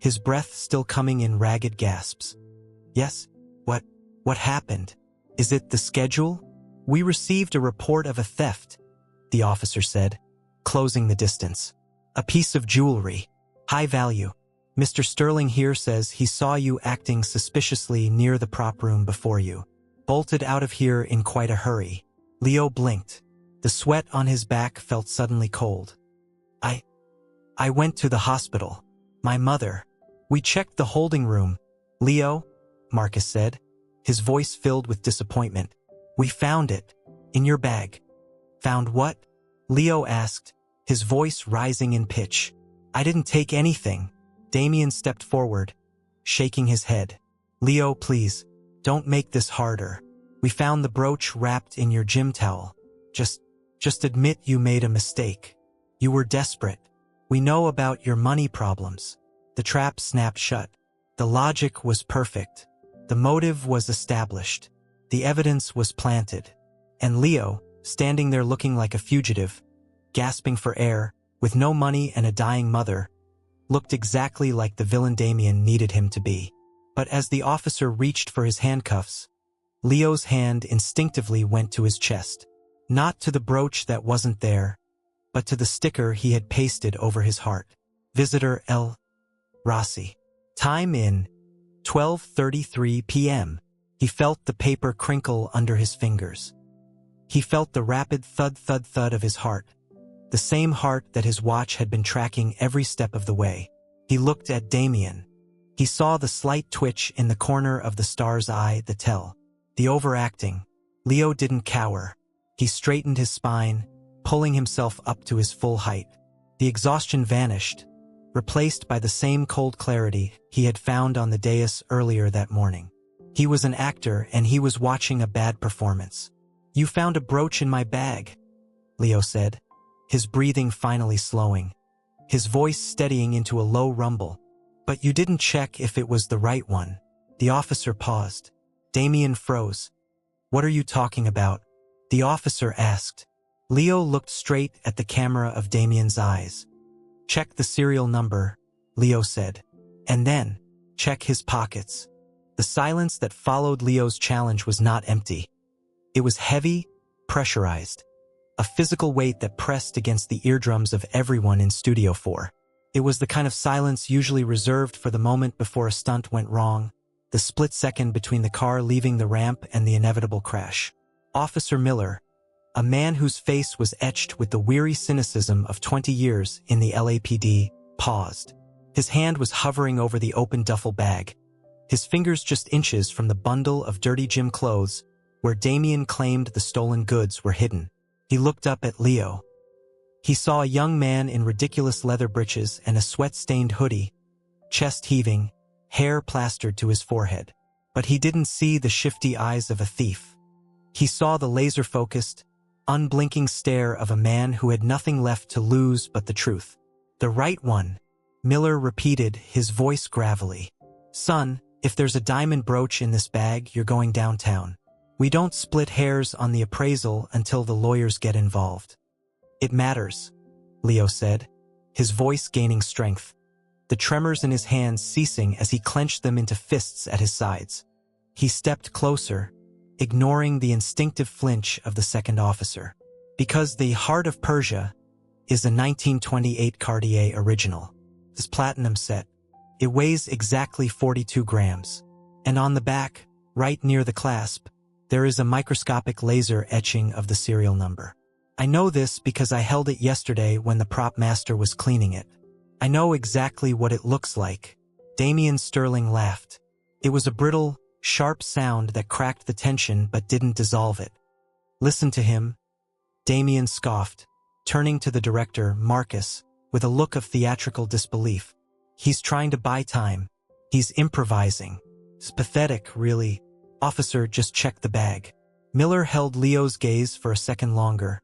his breath still coming in ragged gasps. "Yes? What happened? Is it the schedule? We received a report of a theft," the officer said, closing the distance. "A piece of jewelry. High value. Mr. Sterling here says he saw you acting suspiciously near the prop room before you. Bolted out of here in quite a hurry." Leo blinked. The sweat on his back felt suddenly cold. I went to the hospital. My mother. We checked the holding room." "Leo," Marcus said, his voice filled with disappointment. "We found it. In your bag." "Found what?" Leo asked, his voice rising in pitch. "I didn't take anything." Damian stepped forward, shaking his head. "Leo, please, don't make this harder. We found the brooch wrapped in your gym towel. Just admit you made a mistake. You were desperate. We know about your money problems." The trap snapped shut. The logic was perfect. The motive was established. The evidence was planted. And Leo, standing there looking like a fugitive, gasping for air, with no money and a dying mother, looked exactly like the villain Damian needed him to be. But as the officer reached for his handcuffs, Leo's hand instinctively went to his chest. Not to the brooch that wasn't there, but to the sticker he had pasted over his heart. Visitor L. Rossi. Time in 12:33 p.m. He felt the paper crinkle under his fingers. He felt the rapid thud-thud-thud of his heart, the same heart that his watch had been tracking every step of the way. He looked at Damian. He saw the slight twitch in the corner of the star's eye, the tell. The overacting. Leo didn't cower. He straightened his spine, pulling himself up to his full height. The exhaustion vanished, replaced by the same cold clarity he had found on the dais earlier that morning. He was an actor and he was watching a bad performance. "You found a brooch in my bag," Leo said, his breathing finally slowing, his voice steadying into a low rumble. "But you didn't check if it was the right one." The officer paused. Damian froze. "What are you talking about?" the officer asked. Leo looked straight at the camera of Damian's eyes. "Check the serial number," Leo said. "And then, check his pockets." The silence that followed Leo's challenge was not empty. It was heavy, pressurized. A physical weight that pressed against the eardrums of everyone in Studio 4. It was the kind of silence usually reserved for the moment before a stunt went wrong, the split second between the car leaving the ramp and the inevitable crash. Officer Miller, A man whose face was etched with the weary cynicism of 20 years in the LAPD paused. His hand was hovering over the open duffel bag, his fingers just inches from the bundle of dirty gym clothes where Damian claimed the stolen goods were hidden. He looked up at Leo. He saw a young man in ridiculous leather breeches and a sweat-stained hoodie, chest heaving, hair plastered to his forehead. But he didn't see the shifty eyes of a thief. He saw the laser-focused, unblinking stare of a man who had nothing left to lose but the truth. "The right one," Miller repeated, his voice gravelly. "Son, if there's a diamond brooch in this bag, you're going downtown. We don't split hairs on the appraisal until the lawyers get involved." "It matters," Leo said, his voice gaining strength, the tremors in his hands ceasing as he clenched them into fists at his sides. He stepped closer, ignoring the instinctive flinch of the second officer. "Because the Heart of Persia is a 1928 Cartier original. This platinum set. It weighs exactly 42 grams. And on the back, right near the clasp, there is a microscopic laser etching of the serial number. I know this because I held it yesterday when the prop master was cleaning it. I know exactly what it looks like." Damian Sterling laughed. It was a brittle, sharp sound that cracked the tension but didn't dissolve it. "Listen to him," Damian scoffed, turning to the director, Marcus, with a look of theatrical disbelief. "He's trying to buy time. He's improvising. It's pathetic, really. Officer, just check the bag." Miller held Leo's gaze for a second longer,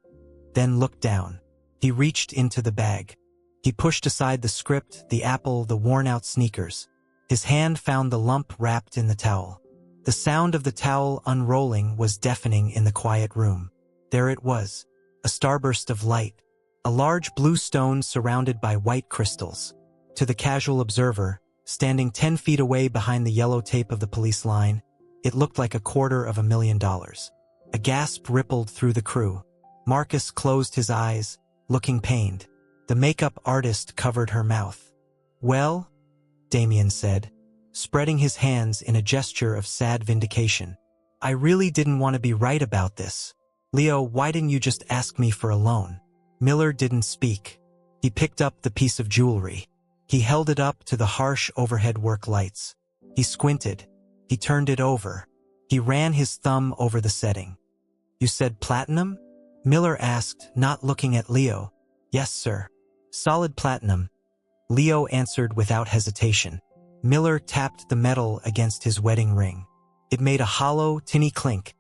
then looked down. He reached into the bag. He pushed aside the script, the apple, the worn-out sneakers. His hand found the lump wrapped in the towel. The sound of the towel unrolling was deafening in the quiet room. There it was, a starburst of light, a large blue stone surrounded by white crystals. To the casual observer, standing 10 feet away behind the yellow tape of the police line, it looked like $250,000. A gasp rippled through the crew. Marcus closed his eyes, looking pained. The makeup artist covered her mouth. "Well," Damian said, spreading his hands in a gesture of sad vindication, "I really didn't want to be right about this. Leo, why didn't you just ask me for a loan?" Miller didn't speak. He picked up the piece of jewelry. He held it up to the harsh overhead work lights. He squinted. He turned it over. He ran his thumb over the setting. "You said platinum?" Miller asked, not looking at Leo. "Yes, sir. Solid platinum," Leo answered without hesitation. Miller tapped the metal against his wedding ring. It made a hollow, tinny clink,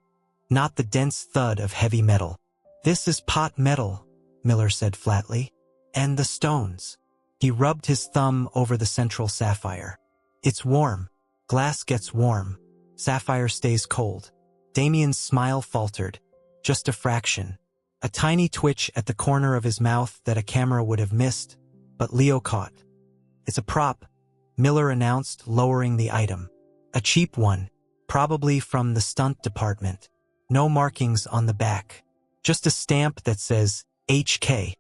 not the dense thud of heavy metal. "This is pot metal," Miller said flatly. "And the stones." He rubbed his thumb over the central sapphire. "It's warm. Glass gets warm. Sapphire stays cold." Damian's smile faltered. Just a fraction. A tiny twitch at the corner of his mouth that a camera would have missed, but Leo caught. "It's a prop," Miller announced, lowering the item. "A cheap one, probably from the stunt department. No markings on the back. Just a stamp that says HK.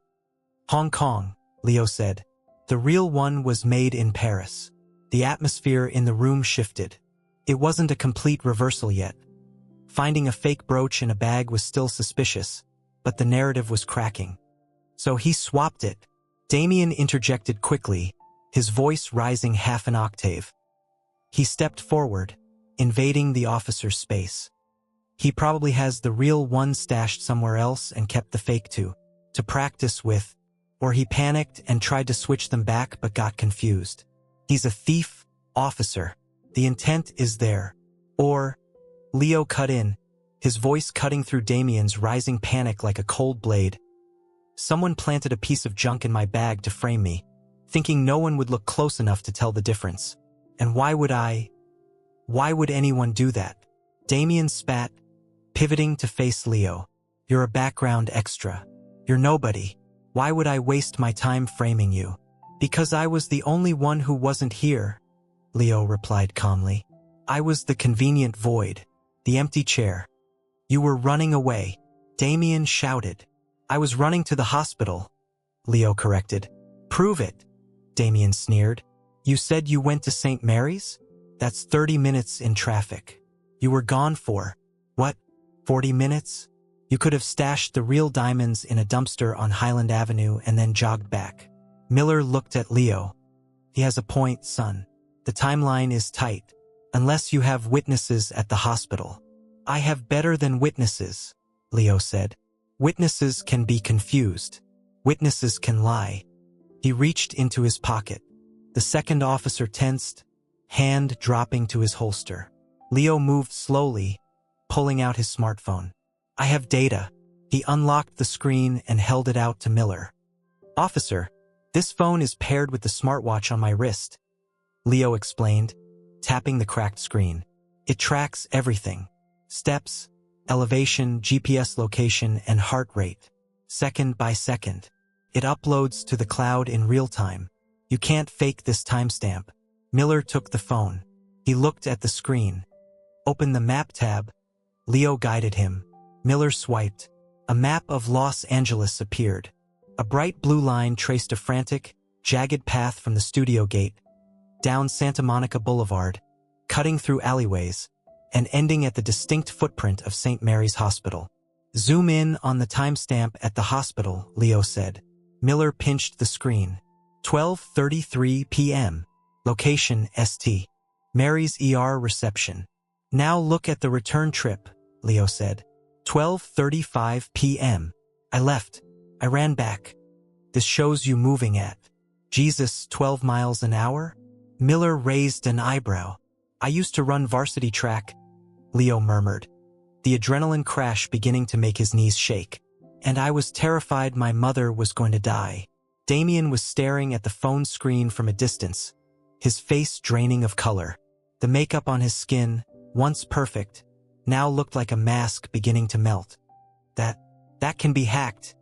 Hong Kong," Leo said. "The real one was made in Paris." The atmosphere in the room shifted. It wasn't a complete reversal yet. Finding a fake brooch in a bag was still suspicious, but the narrative was cracking. "So he swapped it," Damian interjected quickly, his voice rising half an octave. He stepped forward, invading the officer's space. "He probably has the real one stashed somewhere else and kept the fake to practice with, or he panicked and tried to switch them back but got confused. He's a thief, officer. The intent is there. Or," Leo cut in, his voice cutting through Damian's rising panic like a cold blade. "Someone planted a piece of junk in my bag to frame me, thinking no one would look close enough to tell the difference. And why would anyone do that?" Damian spat, pivoting to face Leo. "You're a background extra. You're nobody. Why would I waste my time framing you?" "Because I was the only one who wasn't here," Leo replied calmly. "I was the convenient void, the empty chair." "You were running away," Damian shouted. "I was running to the hospital," Leo corrected. "Prove it," Damian sneered. "You said you went to St. Mary's? That's 30 minutes in traffic. You were gone for, what, 40 minutes? You could have stashed the real diamonds in a dumpster on Highland Avenue and then jogged back. Miller looked at Leo. He has a point, son. The timeline is tight. Unless you have witnesses at the hospital. I have better than witnesses, Leo said. Witnesses can be confused. Witnesses can lie. He reached into his pocket. The second officer tensed, hand dropping to his holster. Leo moved slowly, pulling out his smartphone. I have data. He unlocked the screen and held it out to Miller. Officer, this phone is paired with the smartwatch on my wrist, Leo explained, tapping the cracked screen. It tracks everything. Steps, elevation, GPS location, and heart rate. Second by second. It uploads to the cloud in real time. You can't fake this timestamp. Miller took the phone. He looked at the screen. Open the map tab. Leo guided him. Miller swiped. A map of Los Angeles appeared. A bright blue line traced a frantic, jagged path from the studio gate, down Santa Monica Boulevard, cutting through alleyways, and ending at the distinct footprint of St. Mary's Hospital. Zoom in on the timestamp at the hospital, Leo said. Miller pinched the screen. 12:33 p.m. Location St. Mary's ER reception. Now look at the return trip, Leo said. 12:35 p.m. I left. I ran back. This shows you moving at, Jesus, 12 miles an hour? Miller raised an eyebrow. I used to run varsity track, Leo murmured, the adrenaline crash beginning to make his knees shake. And I was terrified my mother was going to die. Damian was staring at the phone screen from a distance, his face draining of color. The makeup on his skin, once perfect, now looked like a mask beginning to melt. That can be hacked,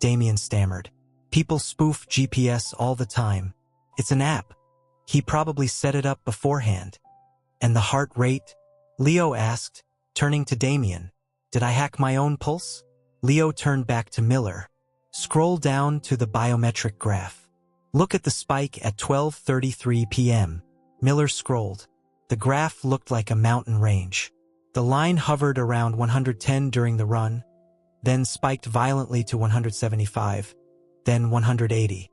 Damian stammered. People spoof GPS all the time. It's an app. He probably set it up beforehand. And the heart rate? Leo asked, turning to Damian. Did I hack my own pulse? Leo turned back to Miller. Scroll down to the biometric graph. Look at the spike at 12:33 p.m. Miller scrolled. The graph looked like a mountain range. The line hovered around 110 during the run, then spiked violently to 175, then 180.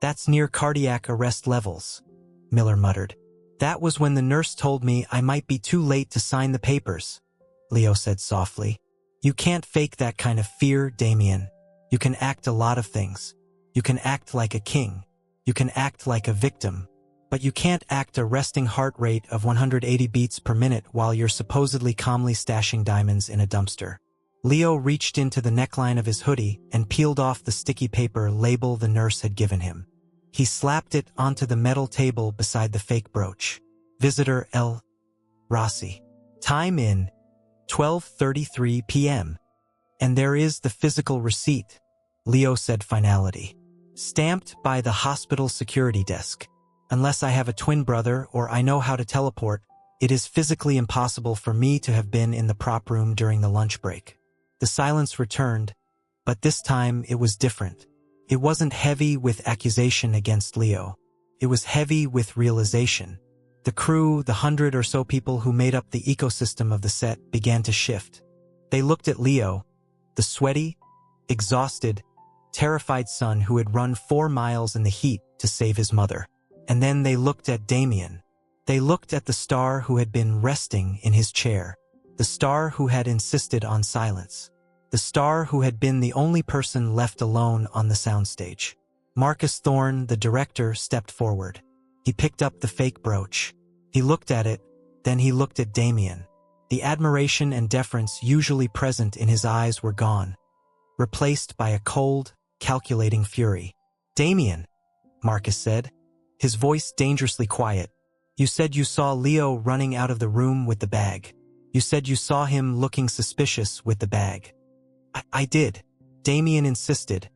That's near cardiac arrest levels, Miller muttered. That was when the nurse told me I might be too late to sign the papers, Leo said softly. You can't fake that kind of fear, Damian. You can act a lot of things. You can act like a king. You can act like a victim. But you can't act a resting heart rate of 180 beats per minute while you're supposedly calmly stashing diamonds in a dumpster. Leo reached into the neckline of his hoodie and peeled off the sticky paper label the nurse had given him. He slapped it onto the metal table beside the fake brooch. Visitor L. Rossi. Time in 12:33 p.m. And there is the physical receipt, Leo said finality. Stamped by the hospital security desk. Unless I have a twin brother or I know how to teleport, it is physically impossible for me to have been in the prop room during the lunch break. The silence returned, but this time it was different. It wasn't heavy with accusation against Leo. It was heavy with realization. The crew, the 100 or so people who made up the ecosystem of the set, began to shift. They looked at Leo, the sweaty, exhausted, terrified son who had run 4 miles in the heat to save his mother. And then they looked at Damian. They looked at the star who had been resting in his chair. The star who had insisted on silence. The star who had been the only person left alone on the soundstage. Marcus Thorne, the director, stepped forward. He picked up the fake brooch. He looked at it, then he looked at Damian. The admiration and deference usually present in his eyes were gone, replaced by a cold, calculating fury. Damian, Marcus said, his voice dangerously quiet. You said you saw Leo running out of the room with the bag. You said you saw him looking suspicious with the bag. I did, Damian insisted,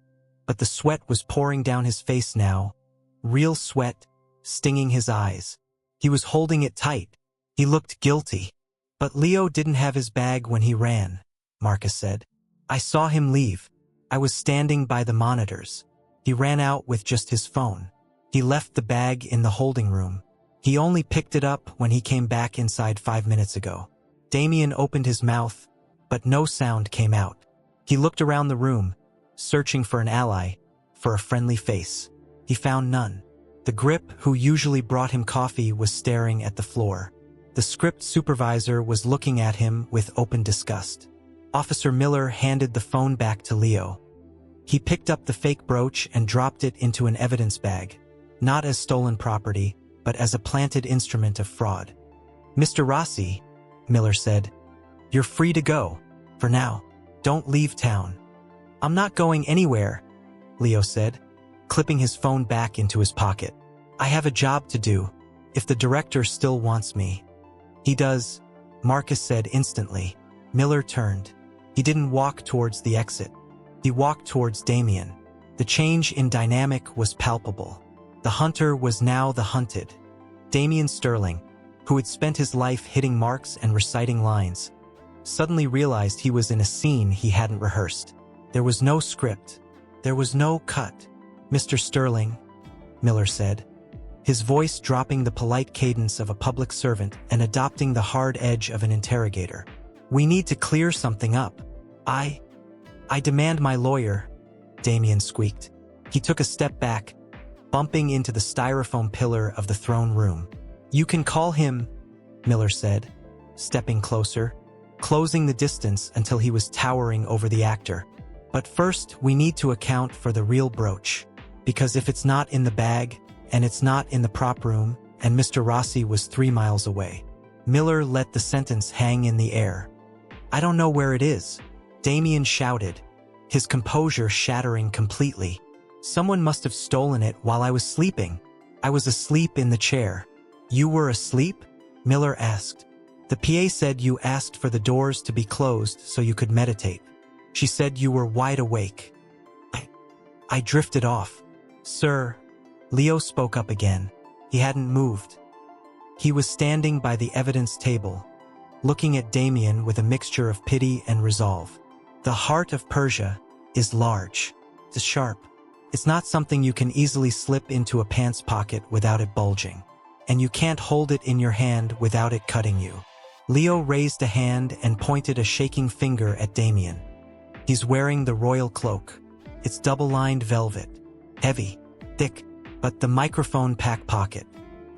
but the sweat was pouring down his face now, real sweat, stinging his eyes. He was holding it tight. He looked guilty. But Leo didn't have his bag when he ran, Marcus said. I saw him leave. I was standing by the monitors. He ran out with just his phone. He left the bag in the holding room. He only picked it up when he came back inside 5 minutes ago. Damian opened his mouth, but no sound came out. He looked around the room, searching for an ally, for a friendly face. He found none. The grip, who usually brought him coffee, was staring at the floor. The script supervisor was looking at him with open disgust. Officer Miller handed the phone back to Leo. He picked up the fake brooch and dropped it into an evidence bag, not as stolen property, but as a planted instrument of fraud. "Mr. Rossi," Miller said, "you're free to go. For now, don't leave town." "I'm not going anywhere," Leo said, clipping his phone back into his pocket. "I have a job to do, if the director still wants me." "He does," Marcus said instantly. Miller turned. He didn't walk towards the exit. He walked towards Damian. The change in dynamic was palpable. The hunter was now the hunted. Damian Sterling, who had spent his life hitting marks and reciting lines, suddenly realized he was in a scene he hadn't rehearsed. There was no script. There was no cut. "Mr. Sterling," Miller said, his voice dropping the polite cadence of a public servant and adopting the hard edge of an interrogator. "We need to clear something up. I demand my lawyer," Damian squeaked. He took a step back, bumping into the styrofoam pillar of the throne room. "You can call him," Miller said, stepping closer, closing the distance until he was towering over the actor. "But first, we need to account for the real brooch. Because if it's not in the bag, and it's not in the prop room, and Mr. Rossi was 3 miles away." Miller let the sentence hang in the air. "I don't know where it is," Damian shouted, his composure shattering completely. "Someone must have stolen it while I was sleeping. I was asleep in the chair." "You were asleep?" Miller asked. "The PA said you asked for the doors to be closed so you could meditate. She said you were wide awake." I drifted off." "Sir," Leo spoke up again. He hadn't moved. He was standing by the evidence table, looking at Damian with a mixture of pity and resolve. "The heart of Persia is large. It's sharp. It's not something you can easily slip into a pants pocket without it bulging. And you can't hold it in your hand without it cutting you." Leo raised a hand and pointed a shaking finger at Damian. "He's wearing the royal cloak. It's double-lined velvet. Heavy, thick, but the microphone pack pocket.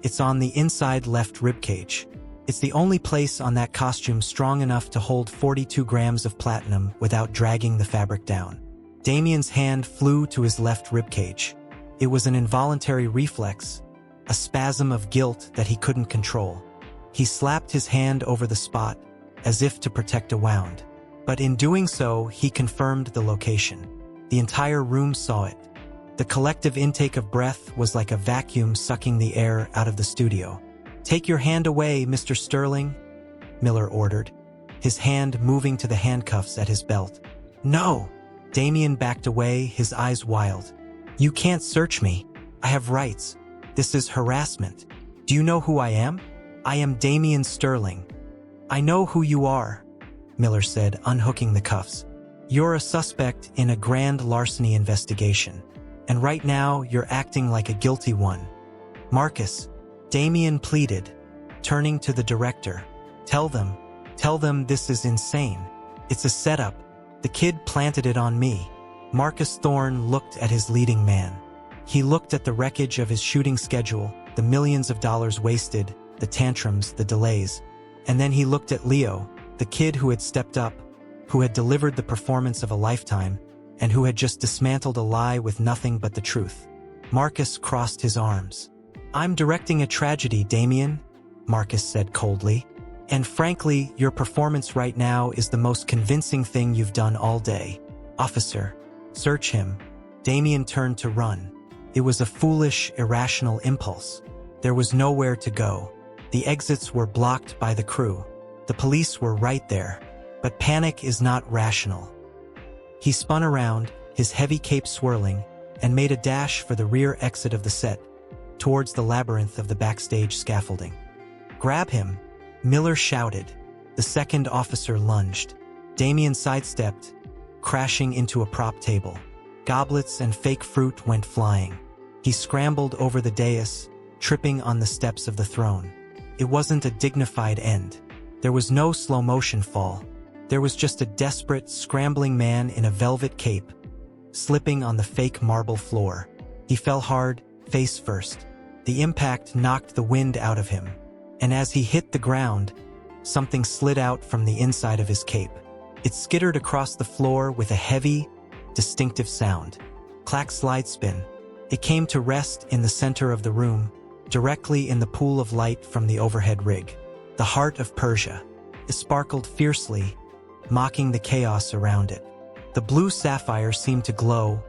It's on the inside left ribcage. It's the only place on that costume strong enough to hold 42 grams of platinum without dragging the fabric down." Damian's hand flew to his left ribcage. It was an involuntary reflex, a spasm of guilt that he couldn't control. He slapped his hand over the spot, as if to protect a wound. But in doing so, he confirmed the location. The entire room saw it. The collective intake of breath was like a vacuum sucking the air out of the studio. "Take your hand away, Mr. Sterling," Miller ordered, his hand moving to the handcuffs at his belt. "No!" Damian backed away, his eyes wild. "You can't search me. I have rights. This is harassment. Do you know who I am? I am Damian Sterling." "I know who you are," Miller said, unhooking the cuffs. "You're a suspect in a grand larceny investigation. And right now, you're acting like a guilty one." "Marcus," Damian pleaded, turning to the director. Tell them this is insane. It's a setup. The kid planted it on me." Marcus Thorne looked at his leading man. He looked at the wreckage of his shooting schedule, the millions of dollars wasted, the tantrums, the delays. And then he looked at Leo, the kid who had stepped up, who had delivered the performance of a lifetime, and who had just dismantled a lie with nothing but the truth. Marcus crossed his arms. "I'm directing a tragedy, Damian," Marcus said coldly. "And frankly, your performance right now is the most convincing thing you've done all day. Officer, search him." Damian turned to run. It was a foolish, irrational impulse. There was nowhere to go. The exits were blocked by the crew. The police were right there. But panic is not rational. He spun around, his heavy cape swirling, and made a dash for the rear exit of the set, towards the labyrinth of the backstage scaffolding. "Grab him!" Miller shouted. The second officer lunged. Damian sidestepped, crashing into a prop table. Goblets and fake fruit went flying. He scrambled over the dais, tripping on the steps of the throne. It wasn't a dignified end. There was no slow-motion fall. There was just a desperate, scrambling man in a velvet cape, slipping on the fake marble floor. He fell hard, face first. The impact knocked the wind out of him, and as he hit the ground, something slid out from the inside of his cape. It skittered across the floor with a heavy, distinctive sound. Clack slide spin. It came to rest in the center of the room, directly in the pool of light from the overhead rig. The heart of Persia. It sparkled fiercely, mocking the chaos around it. The blue sapphire seemed to glow,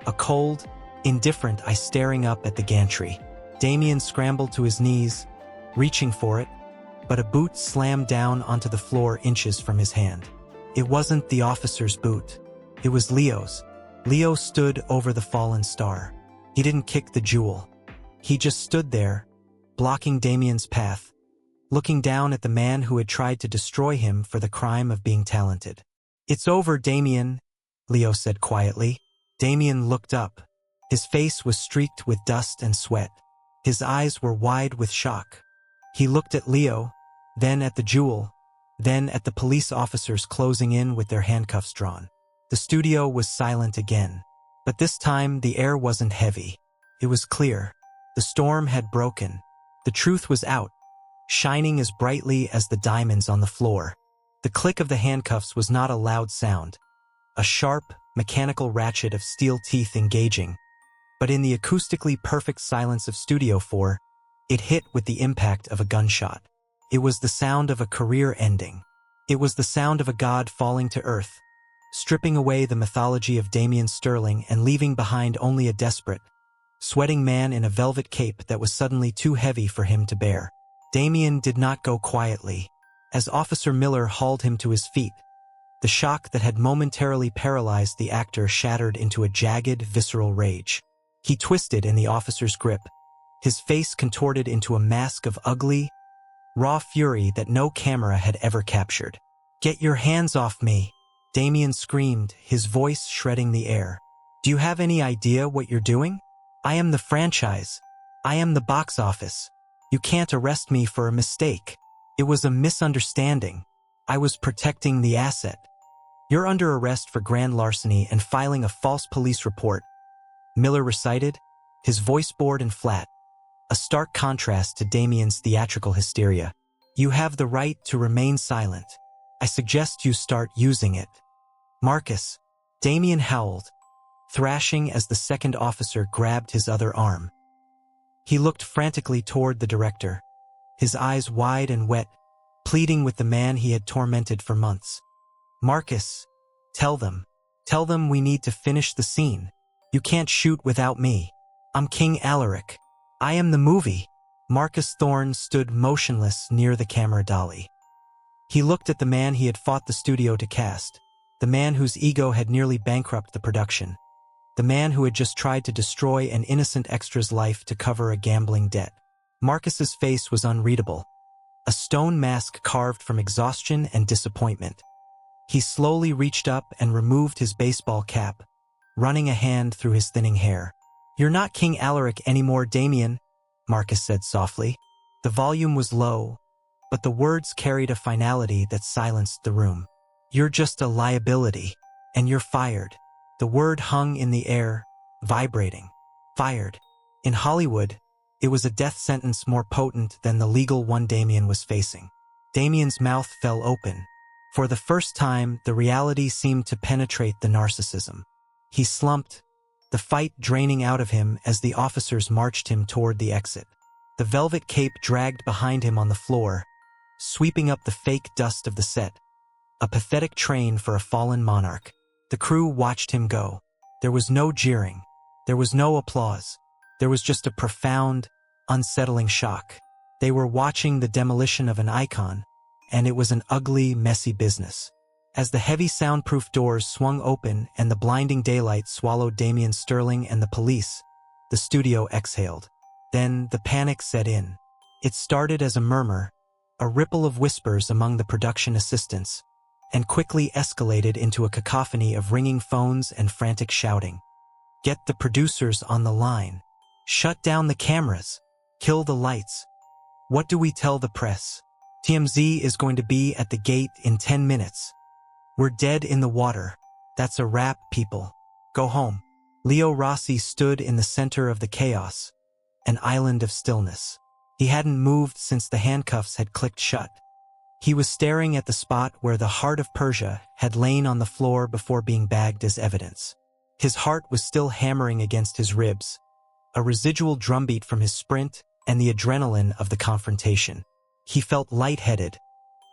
a cold, indifferent eye staring up at the gantry. Damian scrambled to his knees, reaching for it, but a boot slammed down onto the floor inches from his hand. It wasn't the officer's boot. It was Leo's. Leo stood over the fallen star. He didn't kick the jewel. He just stood there, blocking Damian's path, looking down at the man who had tried to destroy him for the crime of being talented. "It's over, Damian," Leo said quietly. Damian looked up. His face was streaked with dust and sweat. His eyes were wide with shock. He looked at Leo, then at the jewel, then at the police officers closing in with their handcuffs drawn. The studio was silent again. But this time, the air wasn't heavy. It was clear. The storm had broken. The truth was out, shining as brightly as the diamonds on the floor. The click of the handcuffs was not a loud sound, a sharp, mechanical ratchet of steel teeth engaging. But in the acoustically perfect silence of Studio 4, it hit with the impact of a gunshot. It was the sound of a career ending. It was the sound of a god falling to earth, stripping away the mythology of Damian Sterling and leaving behind only a desperate, sweating man in a velvet cape that was suddenly too heavy for him to bear. Damian did not go quietly. As Officer Miller hauled him to his feet, the shock that had momentarily paralyzed the actor shattered into a jagged, visceral rage. He twisted in the officer's grip, his face contorted into a mask of ugly, raw fury that no camera had ever captured. "Get your hands off me!" Damian screamed, his voice shredding the air. "Do you have any idea what you're doing? I am the franchise. I am the box office. You can't arrest me for a mistake. It was a misunderstanding. I was protecting the asset. You're under arrest for grand larceny and filing a false police report," Miller recited, his voice bored and flat, a stark contrast to Damian's theatrical hysteria. "You have the right to remain silent. I suggest you start using it." "Marcus," Damian howled, thrashing as the second officer grabbed his other arm. He looked frantically toward the director, his eyes wide and wet, pleading with the man he had tormented for months. "Marcus, tell them we need to finish the scene. You can't shoot without me. I'm King Alaric. I am the movie." Marcus Thorne stood motionless near the camera dolly. He looked at the man he had fought the studio to cast, the man whose ego had nearly bankrupted the production, the man who had just tried to destroy an innocent extra's life to cover a gambling debt. Marcus's face was unreadable, a stone mask carved from exhaustion and disappointment. He slowly reached up and removed his baseball cap, running a hand through his thinning hair. "You're not King Alaric anymore, Damian," Marcus said softly. The volume was low, but the words carried a finality that silenced the room. "You're just a liability, and you're fired." The word hung in the air, vibrating. Fired. In Hollywood, it was a death sentence more potent than the legal one Damian was facing. Damian's mouth fell open. For the first time, the reality seemed to penetrate the narcissism. He slumped, the fight draining out of him as the officers marched him toward the exit. The velvet cape dragged behind him on the floor, sweeping up the fake dust of the set, a pathetic train for a fallen monarch. The crew watched him go. There was no jeering. There was no applause. There was just a profound, unsettling shock. They were watching the demolition of an icon, and it was an ugly, messy business. As the heavy soundproof doors swung open and the blinding daylight swallowed Damian Sterling and the police, the studio exhaled. Then the panic set in. It started as a murmur, a ripple of whispers among the production assistants, and quickly escalated into a cacophony of ringing phones and frantic shouting. "Get the producers on the line. Shut down the cameras. Kill the lights. What do we tell the press? TMZ is going to be at the gate in 10 minutes. We're dead in the water. That's a wrap, people. Go home. Leo Rossi stood in the center of the chaos, an island of stillness. He hadn't moved since the handcuffs had clicked shut. He was staring at the spot where the heart of Persia had lain on the floor before being bagged as evidence. His heart was still hammering against his ribs, a residual drumbeat from his sprint and the adrenaline of the confrontation. He felt lightheaded,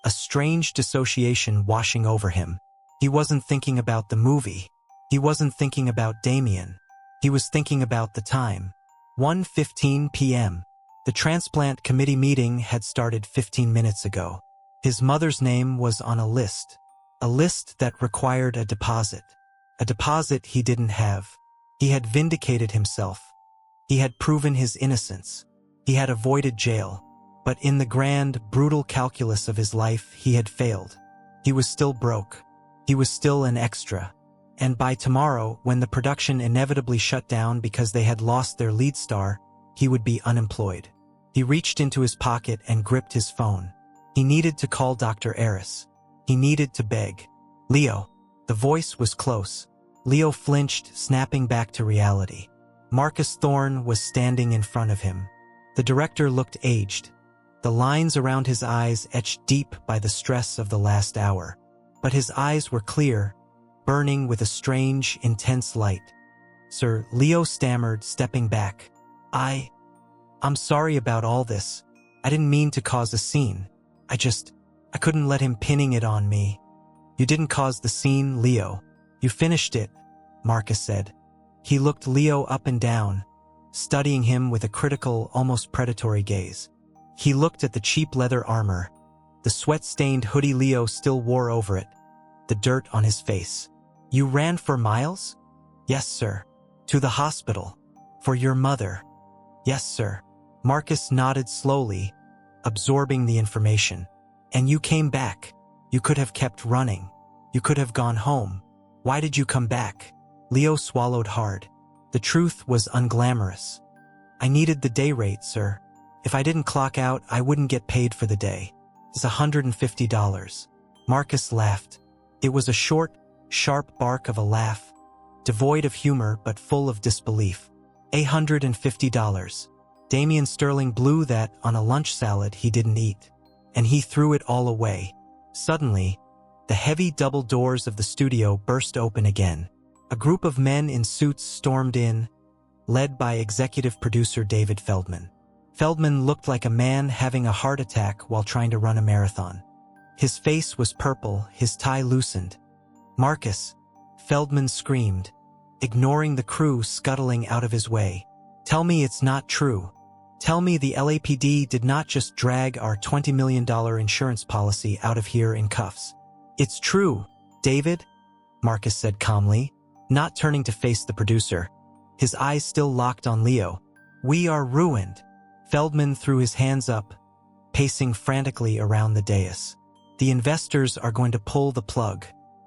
a strange dissociation washing over him. He wasn't thinking about the movie. He wasn't thinking about Damian. He was thinking about the time. 1:15 p.m. The transplant committee meeting had started 15 minutes ago. His mother's name was on a list that required a deposit he didn't have. He had vindicated himself. He had proven his innocence. He had avoided jail. But in the grand, brutal calculus of his life, he had failed. He was still broke. He was still an extra. And by tomorrow, when the production inevitably shut down because they had lost their lead star, he would be unemployed. He reached into his pocket and gripped his phone. He needed to call Dr. Eris. He needed to beg. Leo. The voice was close. Leo flinched, snapping back to reality. Marcus Thorne was standing in front of him. The director looked aged, the lines around his eyes etched deep by the stress of the last hour. But his eyes were clear, burning with a strange, intense light. "Sir," Leo stammered, stepping back. I'm sorry about all this. I didn't mean to cause a scene. I couldn't let him pinning it on me." "You didn't cause the scene, Leo. You finished it," Marcus said. He looked Leo up and down, studying him with a critical, almost predatory gaze. He looked at the cheap leather armor, the sweat-stained hoodie Leo still wore over it, the dirt on his face. "You ran for miles?" "Yes, sir." "To the hospital? For your mother?" "Yes, sir." Marcus nodded slowly, absorbing the information. "And you came back. You could have kept running. You could have gone home. Why did you come back?" Leo swallowed hard. The truth was unglamorous. "I needed the day rate, sir. If I didn't clock out, I wouldn't get paid for the day. It's $150. Marcus laughed. It was a short, sharp bark of a laugh, devoid of humor but full of disbelief. $150. Damian Sterling blew that on a lunch salad he didn't eat. And he threw it all away. Suddenly, the heavy double doors of the studio burst open again. A group of men in suits stormed in, led by executive producer David Feldman. Feldman looked like a man having a heart attack while trying to run a marathon. His face was purple, his tie loosened. "Marcus!" Feldman screamed, ignoring the crew scuttling out of his way. "Tell me it's not true. Tell me the LAPD did not just drag our $20 million insurance policy out of here in cuffs." "It's true, David," Marcus said calmly, not turning to face the producer, his eyes still locked on Leo. "We are ruined." Feldman threw his hands up, pacing frantically around the dais. "The investors are going to pull the plug.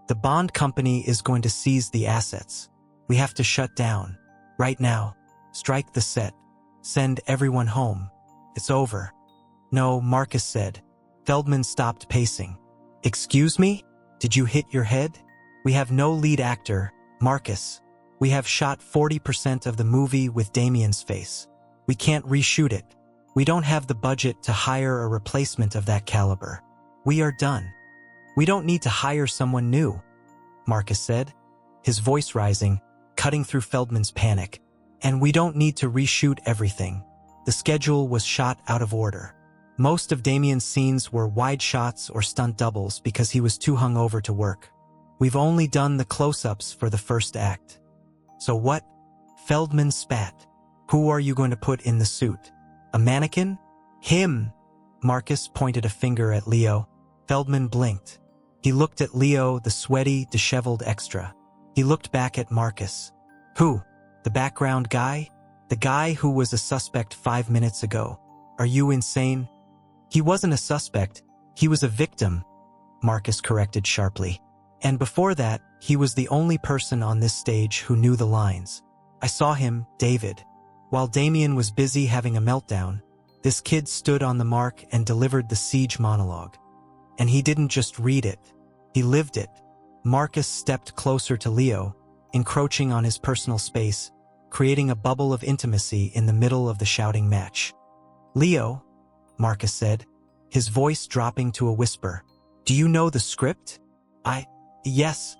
The bond company is going to seize the assets. We have to shut down. Right now. Strike the set. Send everyone home. It's over." "No," Marcus said. Feldman stopped pacing. "Excuse me? Did you hit your head? We have no lead actor, Marcus. We have shot 40% of the movie with Damian's face. We can't reshoot it. We don't have the budget to hire a replacement of that caliber. We are done." "We don't need to hire someone new," Marcus said, his voice rising, cutting through Feldman's panic. "And we don't need to reshoot everything." The schedule was shot out of order. Most of Damian's scenes were wide shots or stunt doubles because he was too hungover to work. "We've only done the close-ups for the first act." "So what?" Feldman spat. "Who are you going to put in the suit? A mannequin?" "Him!" Marcus pointed a finger at Leo. Feldman blinked. He looked at Leo, the sweaty, disheveled extra. He looked back at Marcus. "Who? The background guy? The guy who was a suspect 5 minutes ago? Are you insane?" "He wasn't a suspect. He was a victim," Marcus corrected sharply. "And before that, he was the only person on this stage who knew the lines. I saw him, David. While Damian was busy having a meltdown, this kid stood on the mark and delivered the siege monologue. And he didn't just read it. He lived it. Marcus stepped closer to Leo, encroaching on his personal space, creating a bubble of intimacy in the middle of the shouting match. "Leo," Marcus said, his voice dropping to a whisper, "do you know the script?" Yes,"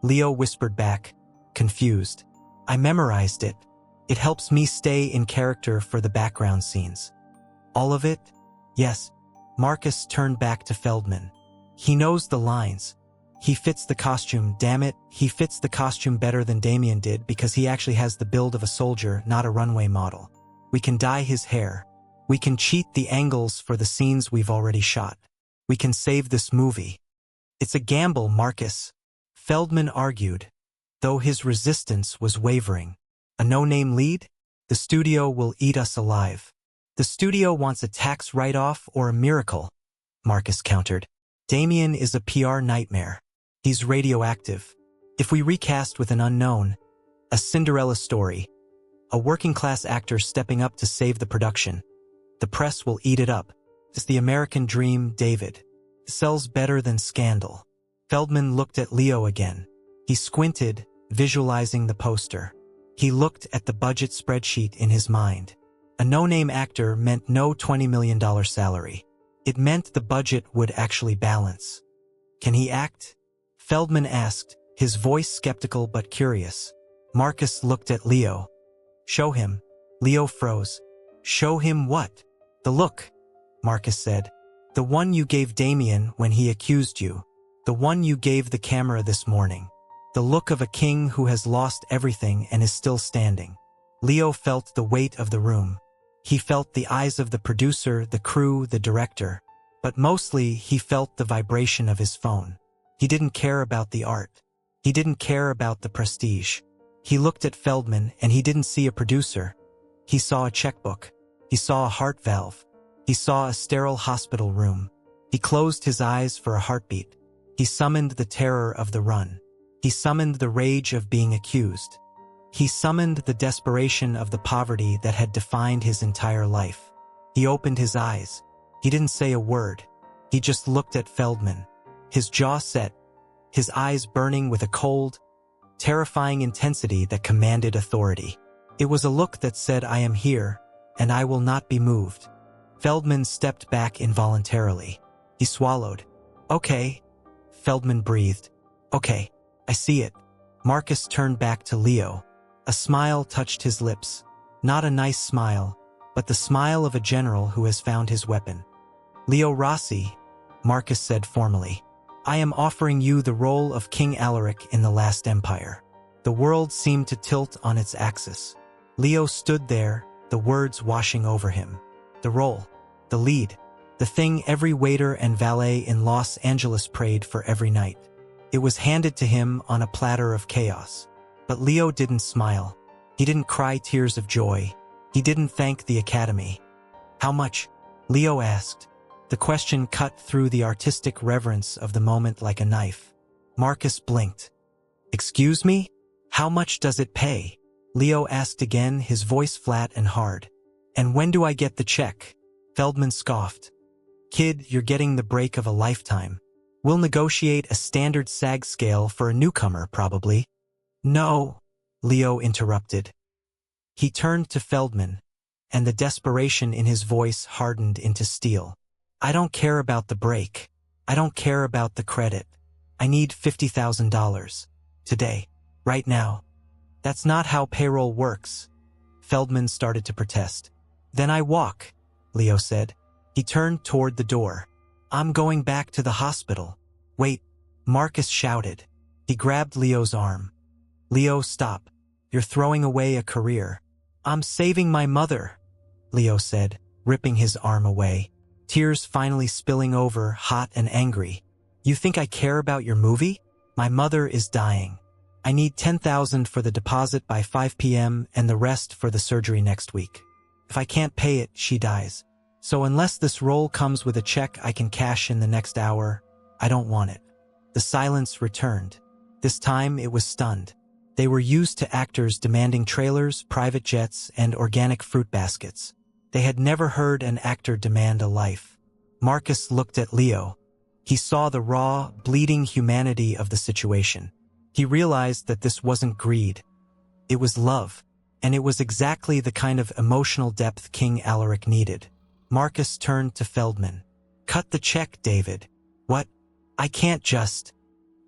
Leo whispered back, confused. "I memorized it. It helps me stay in character for the background scenes." "All of it?" "Yes." Marcus turned back to Feldman. "He knows the lines. He fits the costume, damn it. He fits the costume better than Damian did because he actually has the build of a soldier, not a runway model. We can dye his hair. We can cheat the angles for the scenes we've already shot. We can save this movie." "It's a gamble, Marcus," Feldman argued, though his resistance was wavering. "A no-name lead? The studio will eat us alive." "The studio wants a tax write-off or a miracle," Marcus countered. "Damian is a PR nightmare. He's radioactive. If we recast with an unknown, a Cinderella story, a working-class actor stepping up to save the production, the press will eat it up. It's the American dream, David. It sells better than Scandal." Feldman looked at Leo again. He squinted, visualizing the poster. He looked at the budget spreadsheet in his mind. A no-name actor meant no $20 million salary. It meant the budget would actually balance. "Can he act?" Feldman asked, his voice skeptical but curious. Marcus looked at Leo. "Show him." Leo froze. "Show him what?" "The look," Marcus said. "The one you gave Damian when he accused you. The one you gave the camera this morning. The look of a king who has lost everything and is still standing." Leo felt the weight of the room. He felt the eyes of the producer, the crew, the director. But mostly, he felt the vibration of his phone. He didn't care about the art. He didn't care about the prestige. He looked at Feldman and he didn't see a producer. He saw a checkbook. He saw a heart valve. He saw a sterile hospital room. He closed his eyes for a heartbeat. He summoned the terror of the run. He summoned the rage of being accused. He summoned the desperation of the poverty that had defined his entire life. He opened his eyes. He didn't say a word. He just looked at Feldman. His jaw set, his eyes burning with a cold, terrifying intensity that commanded authority. It was a look that said, "I am here, and I will not be moved." Feldman stepped back involuntarily. He swallowed. "Okay," Feldman breathed. "Okay, I see it." Marcus turned back to Leo. A smile touched his lips. Not a nice smile, but the smile of a general who has found his weapon. "Leo Rossi," Marcus said formally, "I am offering you the role of King Alaric in The Last Empire." The world seemed to tilt on its axis. Leo stood there, the words washing over him. The role, the lead, the thing every waiter and valet in Los Angeles prayed for every night. It was handed to him on a platter of chaos. But Leo didn't smile. He didn't cry tears of joy. He didn't thank the Academy. "How much?" Leo asked. The question cut through the artistic reverence of the moment like a knife. Marcus blinked. "Excuse me? How much does it pay?" Leo asked again, his voice flat and hard. "And when do I get the check?" Feldman scoffed. "Kid, you're getting the break of a lifetime. We'll negotiate a standard SAG scale for a newcomer, probably." "No," Leo interrupted. He turned to Feldman, and the desperation in his voice hardened into steel. "I don't care about the break. I don't care about the credit. I need $50,000. Today. Right now." "That's not how payroll works." Feldman started to protest. "Then I walk," Leo said. He turned toward the door. "I'm going back to the hospital." "Wait," Marcus shouted. He grabbed Leo's arm. "Leo, stop. You're throwing away a career." "I'm saving my mother," Leo said, ripping his arm away, tears finally spilling over, hot and angry. "You think I care about your movie? My mother is dying. I need $10,000 for the deposit by 5 p.m. and the rest for the surgery next week. If I can't pay it, she dies. So unless this role comes with a check I can cash in the next hour, I don't want it." The silence returned. This time it was stunned. They were used to actors demanding trailers, private jets, and organic fruit baskets. They had never heard an actor demand a life. Marcus looked at Leo. He saw the raw, bleeding humanity of the situation. He realized that this wasn't greed. It was love, and it was exactly the kind of emotional depth King Alaric needed. Marcus turned to Feldman. "Cut the check, David." "What? I can't just—"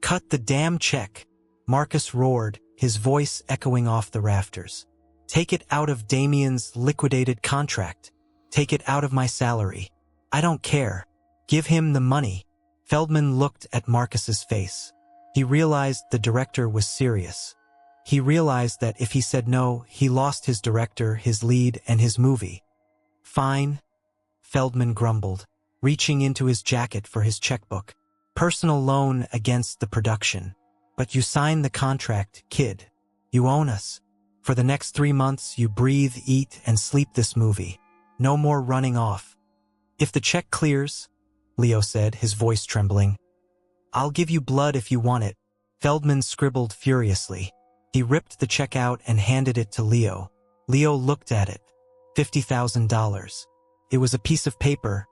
"Cut the damn check," Marcus roared, his voice echoing off the rafters. "Take it out of Damian's liquidated contract. Take it out of my salary. I don't care. Give him the money." Feldman looked at Marcus's face. He realized the director was serious. He realized that if he said no, he lost his director, his lead, and his movie. "Fine," Feldman grumbled, reaching into his jacket for his checkbook. "Personal loan against the production. But you signed the contract, kid. You own us. For the next 3 months, you breathe, eat, and sleep this movie. No more running off." "If the check clears," Leo said, his voice trembling. "I'll give you blood if you want it." Feldman scribbled furiously. He ripped the check out and handed it to Leo. Leo looked at it. $50,000. It was a piece of paper,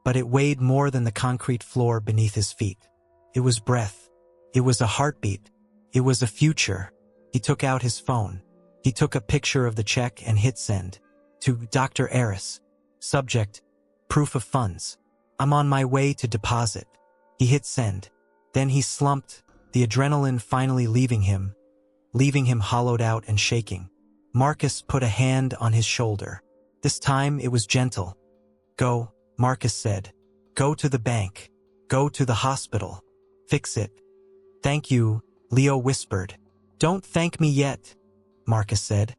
but it weighed more than the concrete floor beneath his feet. It was breath. It was a heartbeat. It was a future. He took out his phone. He took a picture of the check and hit send. To Dr. Eris. Subject: proof of funds. "I'm on my way to deposit." He hit send. Then he slumped, the adrenaline finally leaving him hollowed out and shaking. Marcus put a hand on his shoulder. This time it was gentle. "Go," Marcus said. "Go to the bank. Go to the hospital. Fix it." "Thank you," Leo whispered. "Don't thank me yet," Marcus said,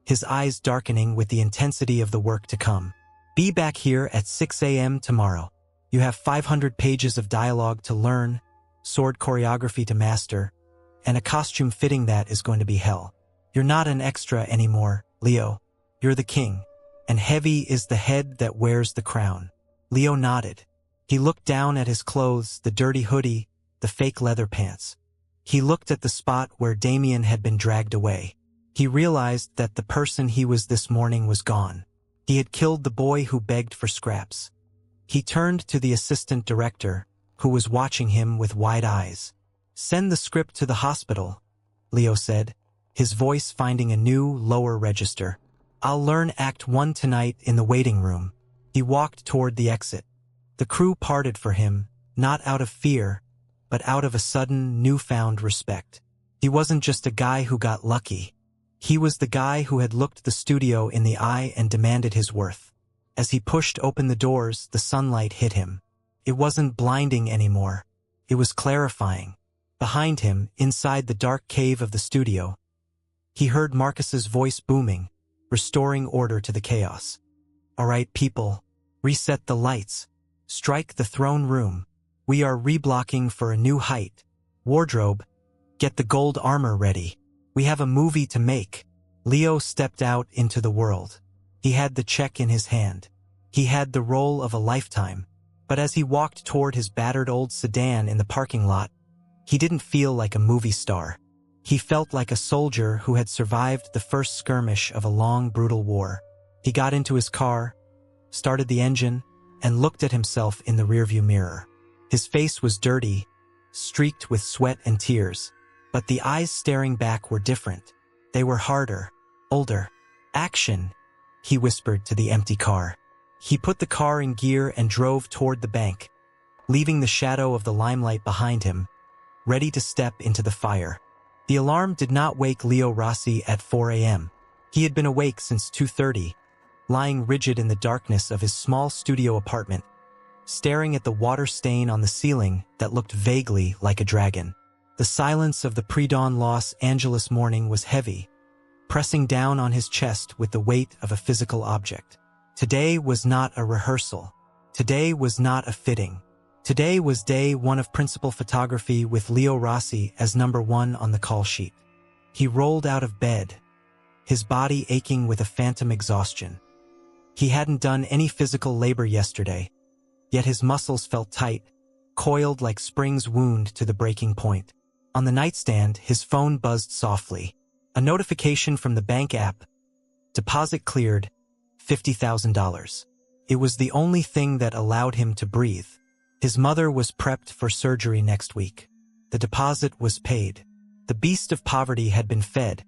his eyes darkening with the intensity of the work to come. "Be back here at 6 a.m. tomorrow. You have 500 pages of dialogue to learn, sword choreography to master, and a costume fitting that is going to be hell. You're not an extra anymore, Leo. You're the king, and heavy is the head that wears the crown." Leo nodded. He looked down at his clothes, the dirty hoodie, the fake leather pants. He looked at the spot where Damian had been dragged away. He realized that the person he was this morning was gone. He had killed the boy who begged for scraps. He turned to the assistant director, who was watching him with wide eyes. "Send the script to the hospital," Leo said, his voice finding a new, lower register. "I'll learn Act 1 tonight in the waiting room." He walked toward the exit. The crew parted for him, not out of fear, but out of a sudden, newfound respect. He wasn't just a guy who got lucky. He was the guy who had looked the studio in the eye and demanded his worth. As he pushed open the doors, the sunlight hit him. It wasn't blinding anymore. It was clarifying. Behind him, inside the dark cave of the studio, he heard Marcus's voice booming, restoring order to the chaos. "All right, people, reset the lights. Strike the throne room. We are reblocking for a new height. Wardrobe, get the gold armor ready. We have a movie to make." Leo stepped out into the world. He had the check in his hand. He had the role of a lifetime. But as he walked toward his battered old sedan in the parking lot, he didn't feel like a movie star. He felt like a soldier who had survived the first skirmish of a long, brutal war. He got into his car, started the engine, and looked at himself in the rearview mirror. His face was dirty, streaked with sweat and tears, but the eyes staring back were different. They were harder, older. "Action," he whispered to the empty car. He put the car in gear and drove toward the bank, leaving the shadow of the limelight behind him, ready to step into the fire. The alarm did not wake Leo Rossi at 4 a.m. He had been awake since 2:30, lying rigid in the darkness of his small studio apartment, staring at the water stain on the ceiling that looked vaguely like a dragon. The silence of the pre-dawn Los Angeles morning was heavy, pressing down on his chest with the weight of a physical object. Today was not a rehearsal. Today was not a fitting. Today was day 1 of principal photography with Leo Rossi as number 1 on the call sheet. He rolled out of bed, his body aching with a phantom exhaustion. He hadn't done any physical labor yesterday, yet his muscles felt tight, coiled like spring's wound to the breaking point. On the nightstand, his phone buzzed softly. A notification from the bank app. Deposit cleared, $50,000. It was the only thing that allowed him to breathe. His mother was prepped for surgery next week. The deposit was paid. The beast of poverty had been fed,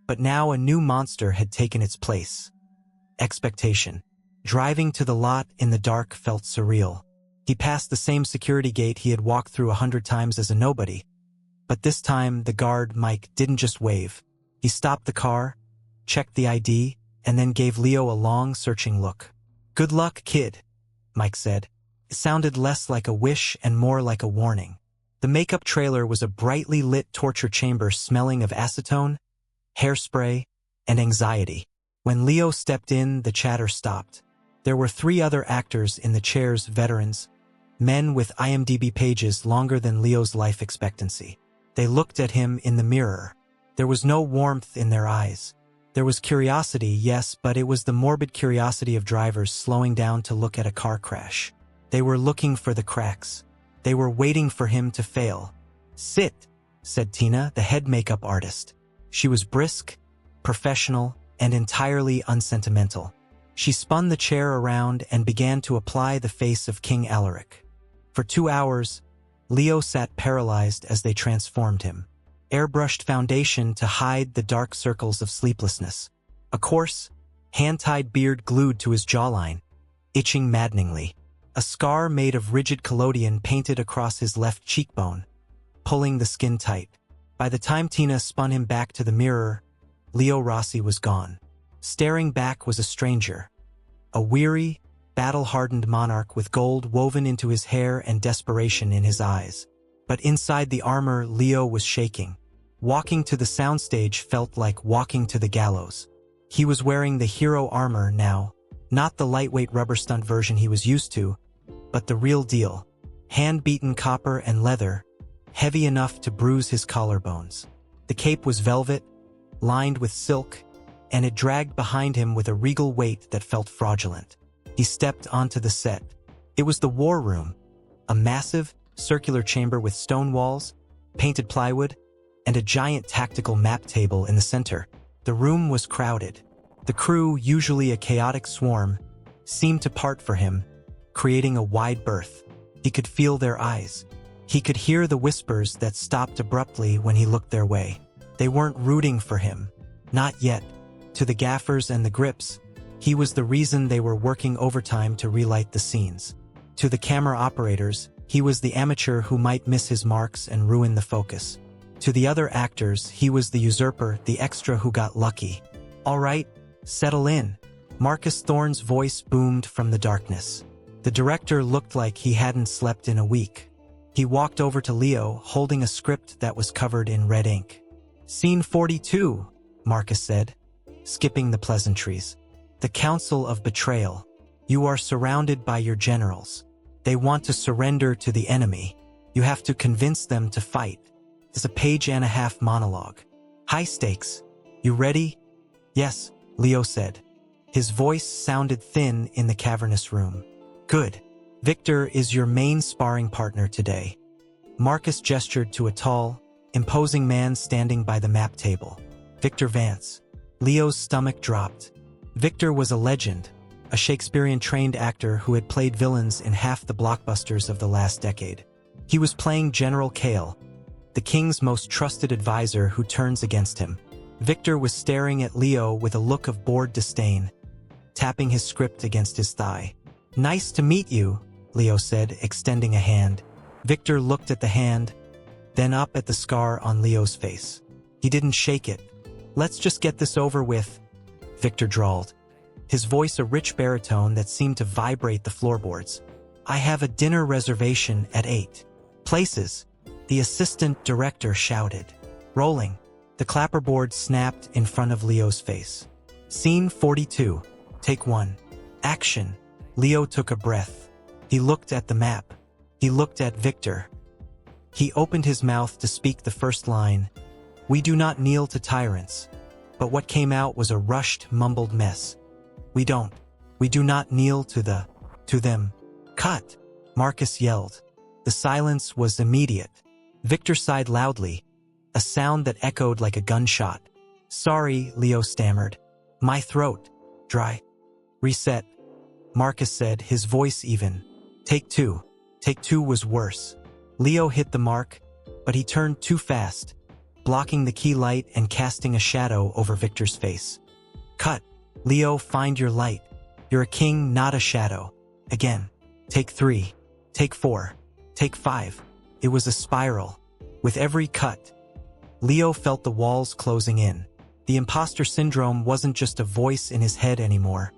but now a new monster had taken its place. Expectation. Driving to the lot in the dark felt surreal. He passed the same security gate he had walked through 100 times as a nobody. But this time, the guard, Mike, didn't just wave. He stopped the car, checked the ID, and then gave Leo a long, searching look. "Good luck, kid," Mike said. It sounded less like a wish and more like a warning. The makeup trailer was a brightly lit torture chamber smelling of acetone, hairspray, and anxiety. When Leo stepped in, the chatter stopped. There were 3 other actors in the chairs, veterans, men with IMDb pages longer than Leo's life expectancy. They looked at him in the mirror. There was no warmth in their eyes. There was curiosity, yes, but it was the morbid curiosity of drivers slowing down to look at a car crash. They were looking for the cracks. They were waiting for him to fail. "Sit," said Tina, the head makeup artist. She was brisk, professional, and entirely unsentimental. She spun the chair around and began to apply the face of King Alaric. For 2 hours, Leo sat paralyzed as they transformed him. Airbrushed foundation to hide the dark circles of sleeplessness. A coarse, hand-tied beard glued to his jawline, itching maddeningly. A scar made of rigid collodion painted across his left cheekbone, pulling the skin tight. By the time Tina spun him back to the mirror, Leo Rossi was gone. Staring back was a stranger. A weary, battle-hardened monarch with gold woven into his hair and desperation in his eyes. But inside the armor, Leo was shaking. Walking to the soundstage felt like walking to the gallows. He was wearing the hero armor now, not the lightweight rubber stunt version he was used to, but the real deal. Hand-beaten copper and leather, heavy enough to bruise his collarbones. The cape was velvet, lined with silk, and it dragged behind him with a regal weight that felt fraudulent. He stepped onto the set. It was the war room, a massive, circular chamber with stone walls, painted plywood, and a giant tactical map table in the center. The room was crowded. The crew, usually a chaotic swarm, seemed to part for him, creating a wide berth. He could feel their eyes. He could hear the whispers that stopped abruptly when he looked their way. They weren't rooting for him. Not yet. To the gaffers and the grips, he was the reason they were working overtime to relight the scenes. To the camera operators, he was the amateur who might miss his marks and ruin the focus. To the other actors, he was the usurper, the extra who got lucky. "All right, settle in." Marcus Thorne's voice boomed from the darkness. The director looked like he hadn't slept in a week. He walked over to Leo, holding a script that was covered in red ink. "Scene 42, Marcus said, skipping the pleasantries. "The Council of Betrayal. You are surrounded by your generals. They want to surrender to the enemy. You have to convince them to fight." It's a 1.5-page monologue. "High stakes. You ready?" "Yes," Leo said. His voice sounded thin in the cavernous room. "Good. Victor is your main sparring partner today." Marcus gestured to a tall, imposing man standing by the map table. "Victor Vance." Leo's stomach dropped. Victor was a legend, a Shakespearean-trained actor who had played villains in half the blockbusters of the last decade. He was playing General Kale, the king's most trusted advisor who turns against him. Victor was staring at Leo with a look of bored disdain, tapping his script against his thigh. "Nice to meet you," Leo said, extending a hand. Victor looked at the hand, then up at the scar on Leo's face. He didn't shake it. "Let's just get this over with," Victor drawled, his voice a rich baritone that seemed to vibrate the floorboards. "I have a dinner reservation at 8 places," the assistant director shouted. Rolling, the clapperboard snapped in front of Leo's face. "Scene 42, take 1. Action." Leo took a breath. He looked at the map. He looked at Victor. He opened his mouth to speak the first line, "We do not kneel to tyrants." But what came out was a rushed, mumbled mess. We do not kneel to them." "Cut!" Marcus yelled. The silence was immediate. Victor sighed loudly, a sound that echoed like a gunshot. "Sorry," Leo stammered. "My throat. Dry." "Reset," Marcus said, his voice even. "Take 2. Take 2 was worse. Leo hit the mark, but he turned too fast, blocking the key light and casting a shadow over Victor's face. Cut. Leo, find your light. You're a king, not a shadow. Again. Take 3. Take 4. Take 5. It was a spiral. With every cut, Leo felt the walls closing in. The imposter syndrome wasn't just a voice in his head anymore.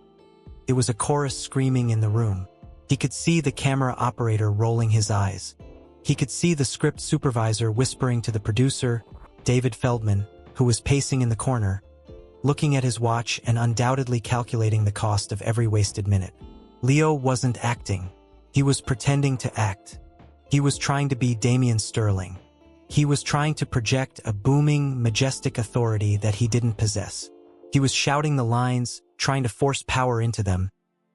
It was a chorus screaming in the room. He could see the camera operator rolling his eyes. He could see the script supervisor whispering to the producer, David Feldman, who was pacing in the corner, looking at his watch and undoubtedly calculating the cost of every wasted minute. Leo wasn't acting. He was pretending to act. He was trying to be Damian Sterling. He was trying to project a booming, majestic authority that he didn't possess. He was shouting the lines, trying to force power into them,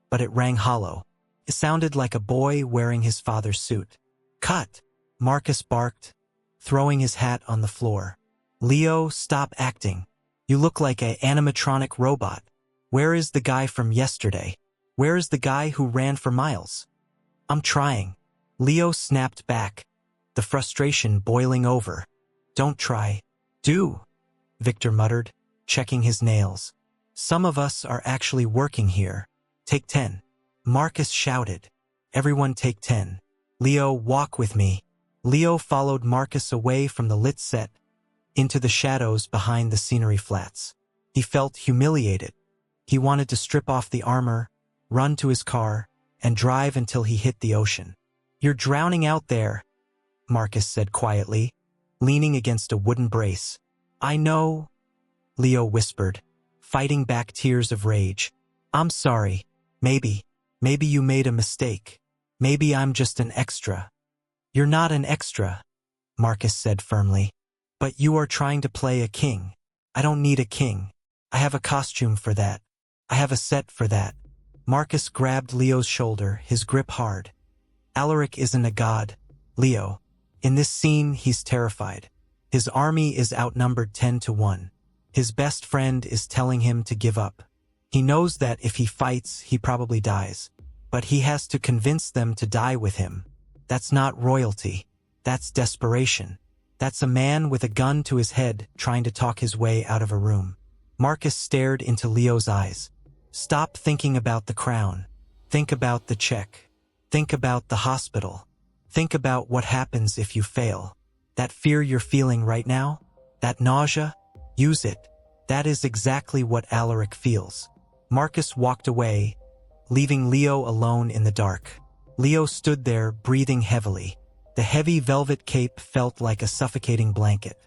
but it rang hollow. It sounded like a boy wearing his father's suit. Cut! Marcus barked, throwing his hat on the floor. Leo, stop acting. You look like an animatronic robot. Where is the guy from yesterday? Where is the guy who ran for miles? I'm trying. Leo snapped back, the frustration boiling over. Don't try. Do. Victor muttered, checking his nails. Some of us are actually working here. Take 10. Marcus shouted. Everyone take 10. Leo, walk with me. Leo followed Marcus away from the lit set, into the shadows behind the scenery flats. He felt humiliated. He wanted to strip off the armor, run to his car, and drive until he hit the ocean. You're drowning out there, Marcus said quietly, leaning against a wooden brace. I know, Leo whispered, fighting back tears of rage. I'm sorry. Maybe you made a mistake. Maybe I'm just an extra. You're not an extra, Marcus said firmly. But you are trying to play a king. I don't need a king. I have a costume for that. I have a set for that. Marcus grabbed Leo's shoulder, his grip hard. Alaric isn't a god, Leo. In this scene, he's terrified. His army is outnumbered 10-1. His best friend is telling him to give up. He knows that if he fights, he probably dies. But he has to convince them to die with him. That's not royalty. That's desperation. That's a man with a gun to his head trying to talk his way out of a room. Marcus stared into Leo's eyes. Stop thinking about the crown. Think about the check. Think about the hospital. Think about what happens if you fail. That fear you're feeling right now? That nausea? Use it. That is exactly what Alaric feels. Marcus walked away, leaving Leo alone in the dark. Leo stood there, breathing heavily. The heavy velvet cape felt like a suffocating blanket.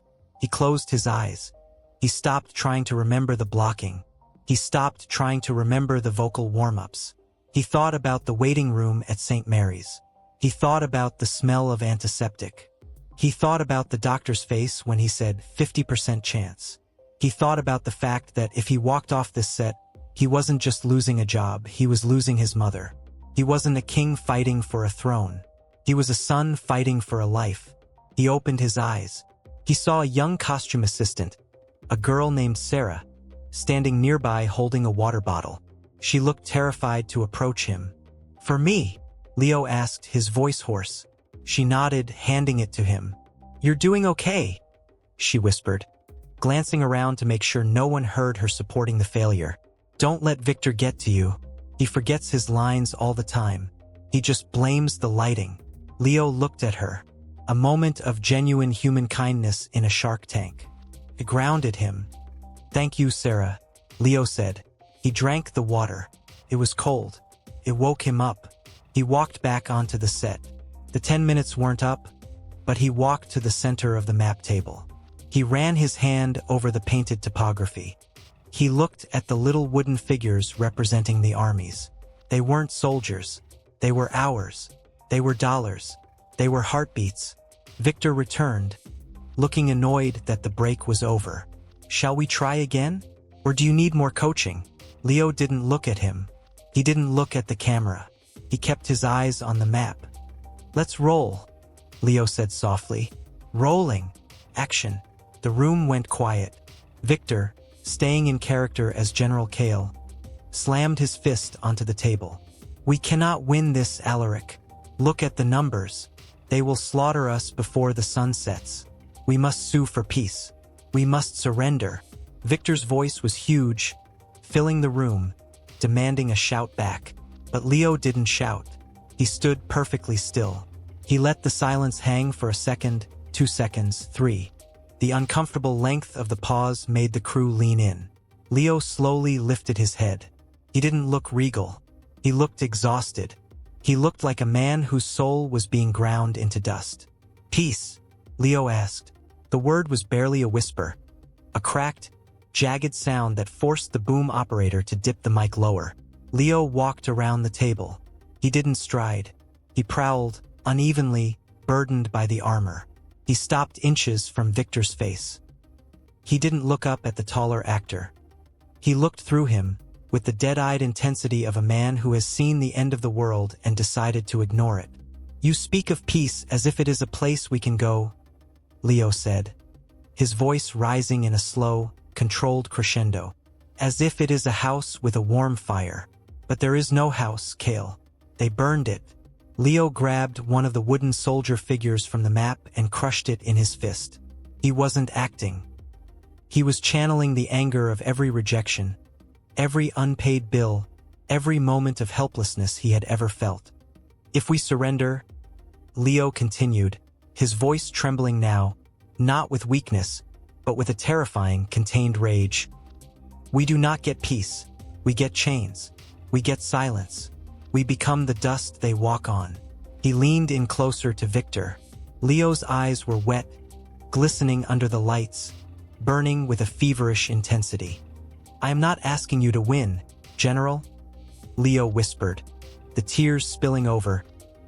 He closed his eyes. He stopped trying to remember the blocking. He stopped trying to remember the vocal warm-ups. He thought about the waiting room at St. Mary's. He thought about the smell of antiseptic. He thought about the doctor's face when he said 50% chance. He thought about the fact that if he walked off this set, he wasn't just losing a job, he was losing his mother. He wasn't a king fighting for a throne. He was a son fighting for a life. He opened his eyes. He saw a young costume assistant, a girl named Sarah, standing nearby holding a water bottle. She looked terrified to approach him. For me, Leo asked, his voice hoarse. She nodded, handing it to him. You're doing okay, she whispered, glancing around to make sure no one heard her supporting the failure. Don't let Victor get to you. He forgets his lines all the time. He just blames the lighting. Leo looked at her. A moment of genuine human kindness in a shark tank. It grounded him. Thank you, Sarah, Leo said. He drank the water. It was cold. It woke him up. He walked back onto the set. The 10 minutes weren't up, but he walked to the center of the map table. He ran his hand over the painted topography. He looked at the little wooden figures representing the armies. They weren't soldiers. They were hours. They were dollars. They were heartbeats. Victor returned, looking annoyed that the break was over. Shall we try again? Or do you need more coaching? Leo didn't look at him. He didn't look at the camera. He kept his eyes on the map. Let's roll, Leo said softly. Rolling. Action. The room went quiet. Victor, staying in character as General Kale, slammed his fist onto the table. We cannot win this, Alaric. Look at the numbers. They will slaughter us before the sun sets. We must sue for peace. We must surrender. Victor's voice was huge, filling the room, demanding a shout back. But Leo didn't shout. He stood perfectly still. He let the silence hang for a second, 2 seconds, 3. The uncomfortable length of the pause made the crew lean in. Leo slowly lifted his head. He didn't look regal. He looked exhausted. He looked like a man whose soul was being ground into dust. "Peace?" Leo asked. The word was barely a whisper. A cracked, jagged sound that forced the boom operator to dip the mic lower. Leo walked around the table. He didn't stride. He prowled, unevenly, burdened by the armor. He stopped inches from Victor's face. He didn't look up at the taller actor. He looked through him, with the dead-eyed intensity of a man who has seen the end of the world and decided to ignore it. "You speak of peace as if it is a place we can go," Leo said, his voice rising in a slow, controlled crescendo. "As if it is a house with a warm fire. But there is no house, Kale. They burned it." Leo grabbed one of the wooden soldier figures from the map and crushed it in his fist. He wasn't acting. He was channeling the anger of every rejection, every unpaid bill, every moment of helplessness he had ever felt. "If we surrender," Leo continued, his voice trembling now, not with weakness, but with a terrifying, contained rage, "we do not get peace. We get chains. We get silence. We become the dust they walk on." He leaned in closer to Victor. Leo's eyes were wet, glistening under the lights, burning with a feverish intensity. "I am not asking you to win, General," Leo whispered, the tears spilling over,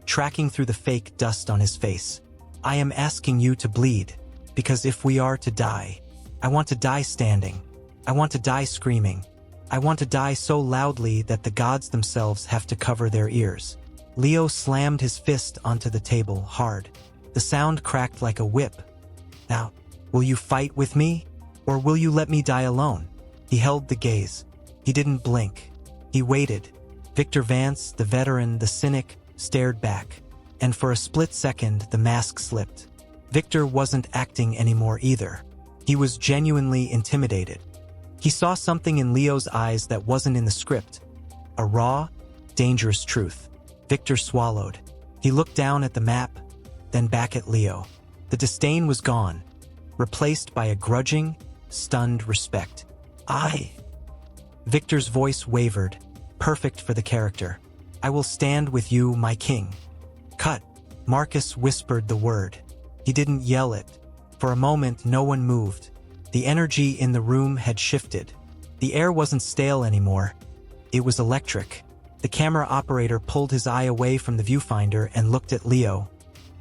tracking through the fake dust on his face. "I am asking you to bleed, because if we are to die, I want to die standing. I want to die screaming. I want to die so loudly that the gods themselves have to cover their ears." Leo slammed his fist onto the table hard. The sound cracked like a whip. "Now, will you fight with me, or will you let me die alone?" He held the gaze. He didn't blink. He waited. Victor Vance, the veteran, the cynic, stared back. And for a split second, the mask slipped. Victor wasn't acting anymore either. He was genuinely intimidated. He saw something in Leo's eyes that wasn't in the script. A raw, dangerous truth. Victor swallowed. He looked down at the map, then back at Leo. The disdain was gone, replaced by a grudging, stunned respect. "I..." Victor's voice wavered, perfect for the character. "I will stand with you, my king." "Cut." Marcus whispered the word. He didn't yell it. For a moment, no one moved. The energy in the room had shifted. The air wasn't stale anymore. It was electric. The camera operator pulled his eye away from the viewfinder and looked at Leo,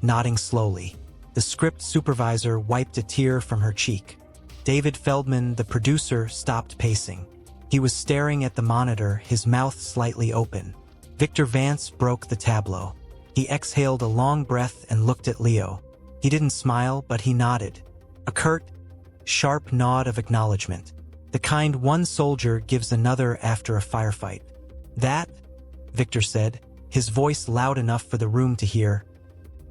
nodding slowly. The script supervisor wiped a tear from her cheek. David Feldman, the producer, stopped pacing. He was staring at the monitor, his mouth slightly open. Victor Vance broke the tableau. He exhaled a long breath and looked at Leo. He didn't smile, but he nodded. A curt, sharp nod of acknowledgement. The kind one soldier gives another after a firefight. "That," Victor said, his voice loud enough for the room to hear,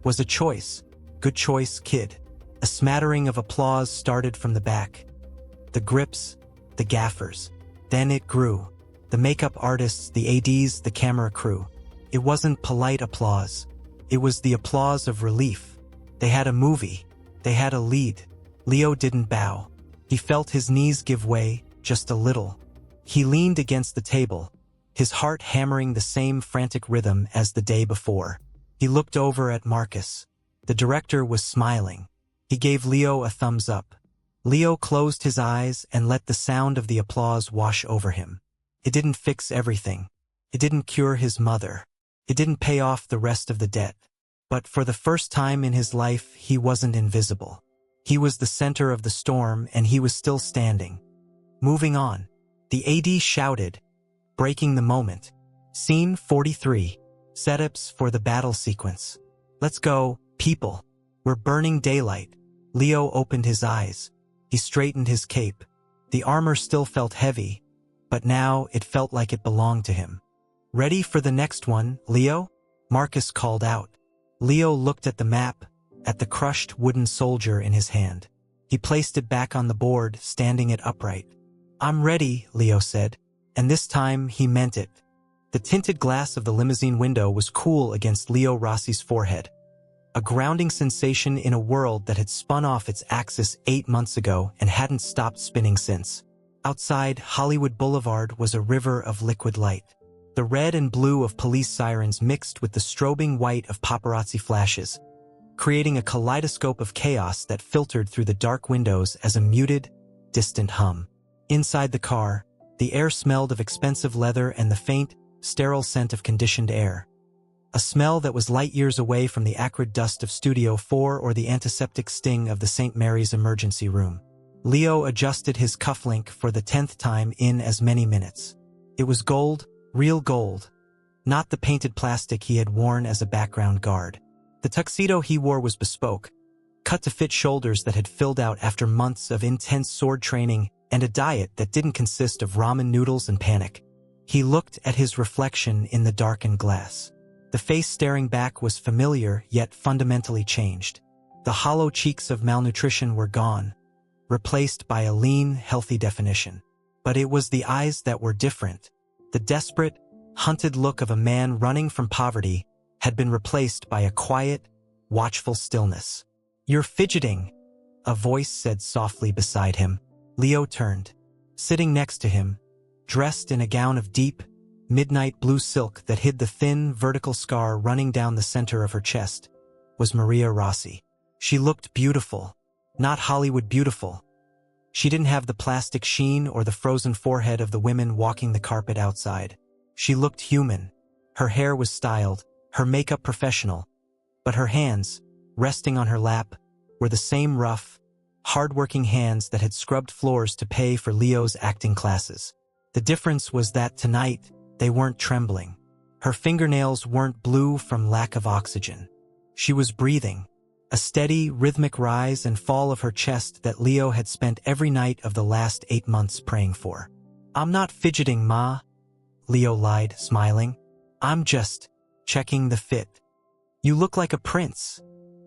"was a choice. Good choice, kid." A smattering of applause started from the back. The grips, the gaffers. Then it grew. The makeup artists, the ADs, the camera crew. It wasn't polite applause. It was the applause of relief. They had a movie. They had a lead. Leo didn't bow. He felt his knees give way, just a little. He leaned against the table, his heart hammering the same frantic rhythm as the day before. He looked over at Marcus. The director was smiling. He gave Leo a thumbs up. Leo closed his eyes and let the sound of the applause wash over him. It didn't fix everything. It didn't cure his mother. It didn't pay off the rest of the debt. But for the first time in his life, he wasn't invisible. He was the center of the storm, and he was still standing. Moving on. The AD shouted, breaking the moment. Scene 43. Setups for the battle sequence. "Let's go, people. We're burning daylight." Leo opened his eyes. He straightened his cape. The armor still felt heavy, but now it felt like it belonged to him. "Ready for the next one, Leo?" Marcus called out. Leo looked at the map, at the crushed wooden soldier in his hand. He placed it back on the board, standing it upright. "I'm ready," Leo said, and this time he meant it. The tinted glass of the limousine window was cool against Leo Rossi's forehead. A grounding sensation in a world that had spun off its axis 8 months ago and hadn't stopped spinning since. Outside, Hollywood Boulevard was a river of liquid light. The red and blue of police sirens mixed with the strobing white of paparazzi flashes, creating a kaleidoscope of chaos that filtered through the dark windows as a muted, distant hum. Inside the car, the air smelled of expensive leather and the faint, sterile scent of conditioned air. A smell that was light years away from the acrid dust of Studio 4 or the antiseptic sting of the St. Mary's emergency room. Leo adjusted his cufflink for the 10th time in as many minutes. It was gold, real gold, not the painted plastic he had worn as a background guard. The tuxedo he wore was bespoke, cut to fit shoulders that had filled out after months of intense sword training and a diet that didn't consist of ramen noodles and panic. He looked at his reflection in the darkened glass. The face staring back was familiar yet fundamentally changed. The hollow cheeks of malnutrition were gone, replaced by a lean, healthy definition. But it was the eyes that were different. The desperate, hunted look of a man running from poverty had been replaced by a quiet, watchful stillness. "You're fidgeting," a voice said softly beside him. Leo turned. Sitting next to him, dressed in a gown of deep, midnight blue silk that hid the thin, vertical scar running down the center of her chest, was Maria Rossi. She looked beautiful, not Hollywood beautiful. She didn't have the plastic sheen or the frozen forehead of the women walking the carpet outside. She looked human. Her hair was styled, her makeup professional, but her hands, resting on her lap, were the same rough, hard-working hands that had scrubbed floors to pay for Leo's acting classes. The difference was that tonight, they weren't trembling. Her fingernails weren't blue from lack of oxygen. She was breathing, a steady, rhythmic rise and fall of her chest that Leo had spent every night of the last 8 months praying for. "I'm not fidgeting, Ma," Leo lied, smiling. "I'm just checking the fit." "You look like a prince,"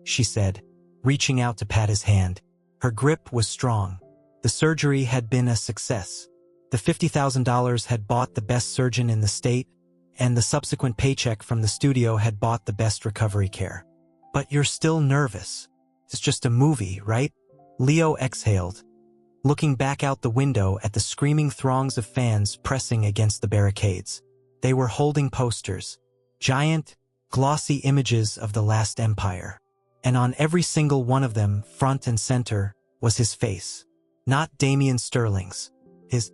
she said, reaching out to pat his hand. Her grip was strong. The surgery had been a success. The $50,000 had bought the best surgeon in the state, and the subsequent paycheck from the studio had bought the best recovery care. "But you're still nervous. It's just a movie, right?" Leo exhaled, looking back out the window at the screaming throngs of fans pressing against the barricades. They were holding posters, giant, glossy images of the last empire. And on every single one of them, front and center, was his face. Not Damian Sterling's. His.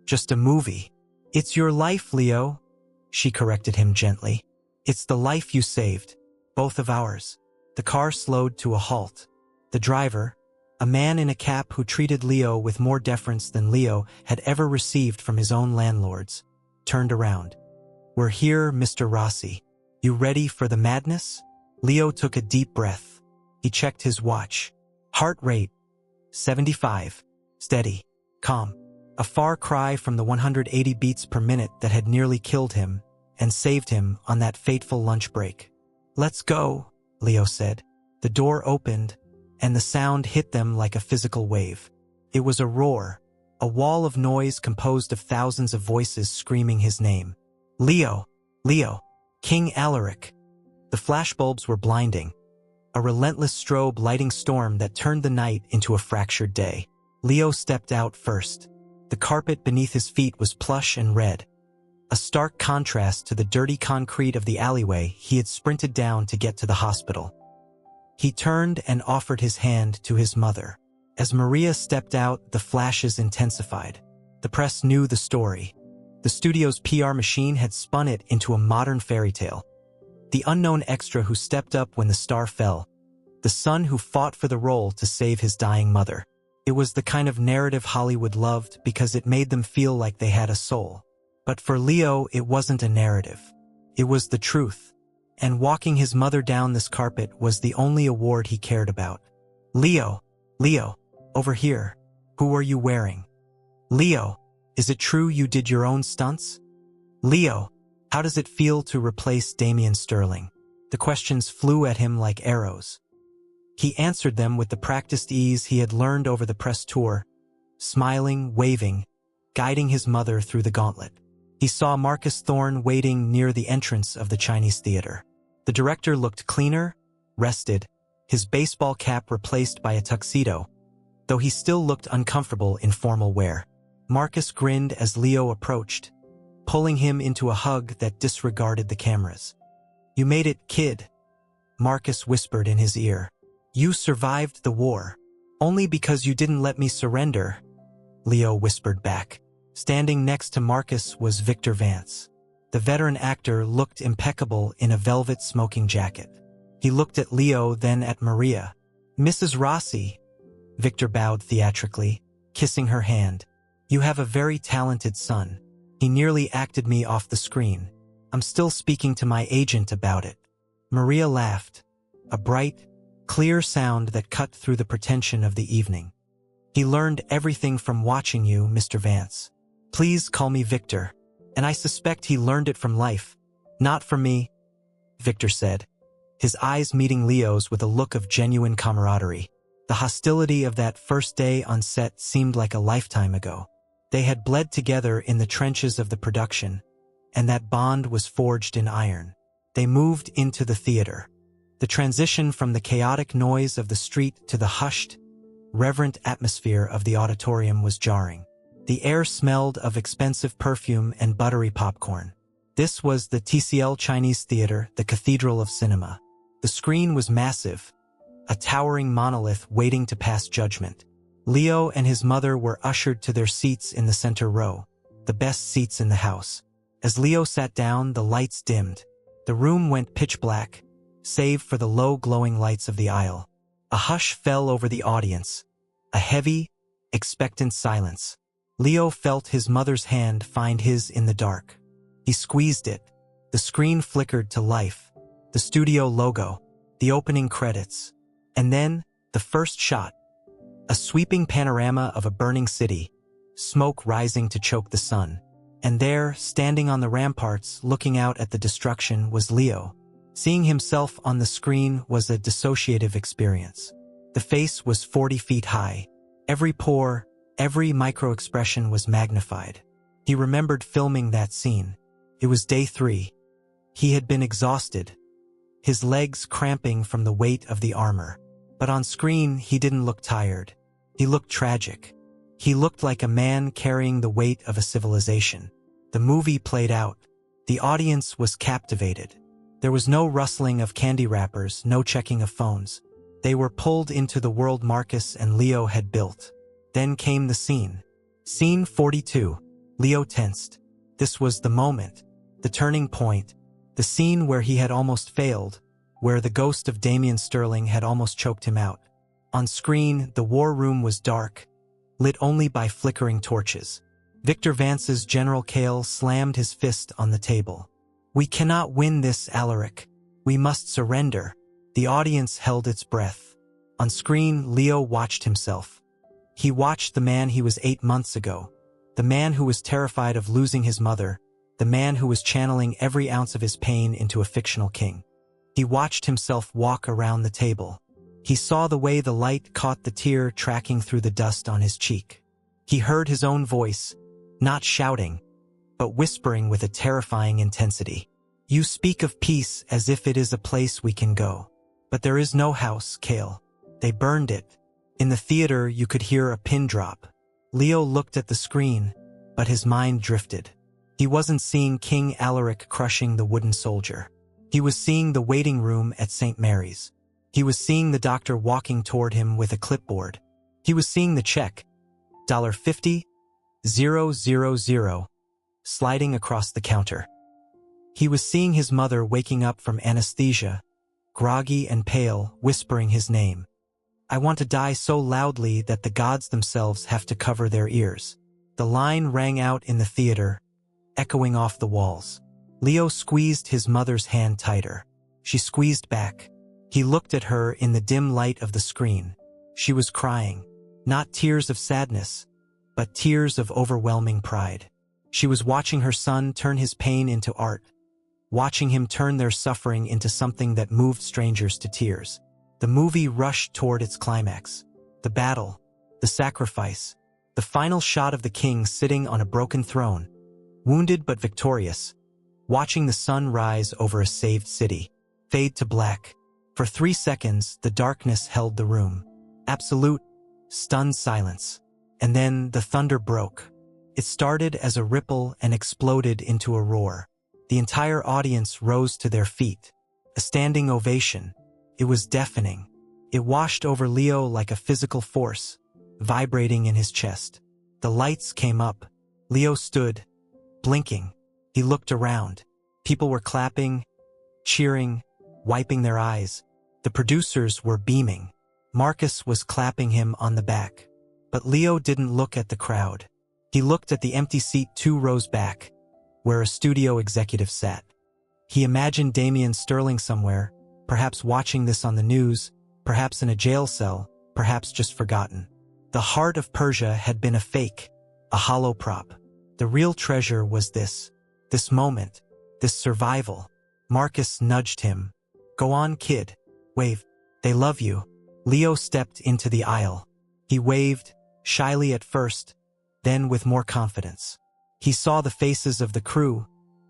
"Just a movie." "It's your life, Leo," she corrected him gently. "It's the life you saved. Both of ours." The car slowed to a halt. The driver, a man in a cap who treated Leo with more deference than Leo had ever received from his own landlords, turned around. "We're here, Mr. Rossi. You ready for the madness?" Leo took a deep breath. He checked his watch. Heart rate, 75. Steady. Calm. A far cry from the 180 beats per minute that had nearly killed him and saved him on that fateful lunch break. "Let's go," Leo said. The door opened, and the sound hit them like a physical wave. It was a roar, a wall of noise composed of thousands of voices screaming his name. "Leo! Leo! King Alaric!" The flashbulbs were blinding, a relentless strobe lighting storm that turned the night into a fractured day. Leo stepped out first. The carpet beneath his feet was plush and red, a stark contrast to the dirty concrete of the alleyway he had sprinted down to get to the hospital. He turned and offered his hand to his mother. As Maria stepped out, the flashes intensified. The press knew the story. The studio's PR machine had spun it into a modern fairy tale. The unknown extra who stepped up when the star fell. The son who fought for the role to save his dying mother. It was the kind of narrative Hollywood loved because it made them feel like they had a soul. But for Leo, it wasn't a narrative. It was the truth. And walking his mother down this carpet was the only award he cared about. "Leo, Leo, over here. Who are you wearing? Leo, is it true you did your own stunts? Leo, how does it feel to replace Damian Sterling?" The questions flew at him like arrows. He answered them with the practiced ease he had learned over the press tour, smiling, waving, guiding his mother through the gauntlet. He saw Marcus Thorne waiting near the entrance of the Chinese theater. The director looked cleaner, rested, his baseball cap replaced by a tuxedo, though he still looked uncomfortable in formal wear. Marcus grinned as Leo approached, pulling him into a hug that disregarded the cameras. "You made it, kid," Marcus whispered in his ear. "You survived the war. Only because you didn't let me surrender," Leo whispered back. Standing next to Marcus was Victor Vance. The veteran actor looked impeccable in a velvet smoking jacket. He looked at Leo, then at Maria. "Mrs. Rossi," Victor bowed theatrically, kissing her hand. "You have a very talented son. He nearly acted me off the screen. I'm still speaking to my agent about it." Maria laughed, a bright, clear sound that cut through the pretension of the evening. "He learned everything from watching you, Mr. Vance. Please call me Victor. And I suspect he learned it from life, not from me," Victor said, his eyes meeting Leo's with a look of genuine camaraderie. The hostility of that first day on set seemed like a lifetime ago. They had bled together in the trenches of the production, and that bond was forged in iron. They moved into the theater. The transition from the chaotic noise of the street to the hushed, reverent atmosphere of the auditorium was jarring. The air smelled of expensive perfume and buttery popcorn. This was the TCL Chinese Theater, the cathedral of cinema. The screen was massive, a towering monolith waiting to pass judgment. Leo and his mother were ushered to their seats in the center row, the best seats in the house. As Leo sat down, the lights dimmed. The room went pitch black, save for the low glowing lights of the aisle. A hush fell over the audience, a heavy, expectant silence. Leo felt his mother's hand find his in the dark. He squeezed it. The screen flickered to life. The studio logo, the opening credits, and then the first shot. A sweeping panorama of a burning city, smoke rising to choke the sun. And there, standing on the ramparts, looking out at the destruction, was Leo. Seeing himself on the screen was a dissociative experience. The face was 40 feet high. Every pore, every micro-expression was magnified. He remembered filming that scene. It was day 3. He had been exhausted, his legs cramping from the weight of the armor. But on screen, he didn't look tired. He looked tragic. He looked like a man carrying the weight of a civilization. The movie played out. The audience was captivated. There was no rustling of candy wrappers, no checking of phones. They were pulled into the world Marcus and Leo had built. Then came the scene. Scene 42. Leo tensed. This was the moment, the turning point, the scene where he had almost failed, where the ghost of Damian Sterling had almost choked him out. On screen, the war room was dark, lit only by flickering torches. Victor Vance's General Kale slammed his fist on the table. "We cannot win this, Alaric. We must surrender." The audience held its breath. On screen, Leo watched himself. He watched the man he was 8 months ago, the man who was terrified of losing his mother, the man who was channeling every ounce of his pain into a fictional king. He watched himself walk around the table. He saw the way the light caught the tear tracking through the dust on his cheek. He heard his own voice, not shouting, but whispering with a terrifying intensity. "You speak of peace as if it is a place we can go. But there is no house, Kale. They burned it." In the theater, you could hear a pin drop. Leo looked at the screen, but his mind drifted. He wasn't seeing King Alaric crushing the wooden soldier. He was seeing the waiting room at St. Mary's. He was seeing the doctor walking toward him with a clipboard. He was seeing the check, $50,000, sliding across the counter. He was seeing his mother waking up from anesthesia, groggy and pale, whispering his name. "I want to die so loudly that the gods themselves have to cover their ears." The line rang out in the theater, echoing off the walls. Leo squeezed his mother's hand tighter. She squeezed back. He looked at her in the dim light of the screen. She was crying, not tears of sadness, but tears of overwhelming pride. She was watching her son turn his pain into art, watching him turn their suffering into something that moved strangers to tears. The movie rushed toward its climax. The battle, the sacrifice, the final shot of the king sitting on a broken throne, wounded but victorious, watching the sun rise over a saved city, fade to black. For 3 seconds, the darkness held the room. Absolute, stunned silence. And then the thunder broke. It started as a ripple and exploded into a roar. The entire audience rose to their feet. A standing ovation. It was deafening. It washed over Leo like a physical force, vibrating in his chest. The lights came up. Leo stood, blinking. He looked around. People were clapping, cheering, wiping their eyes. The producers were beaming. Marcus was clapping him on the back. But Leo didn't look at the crowd. He looked at the empty seat 2 rows back, where a studio executive sat. He imagined Damian Sterling somewhere, perhaps watching this on the news, perhaps in a jail cell, perhaps just forgotten. The heart of Persia had been a fake, a hollow prop. The real treasure was this moment, this survival. Marcus nudged him. "Go on, kid. Wave. They love you." Leo stepped into the aisle. He waved, shyly at first, then with more confidence. He saw the faces of the crew,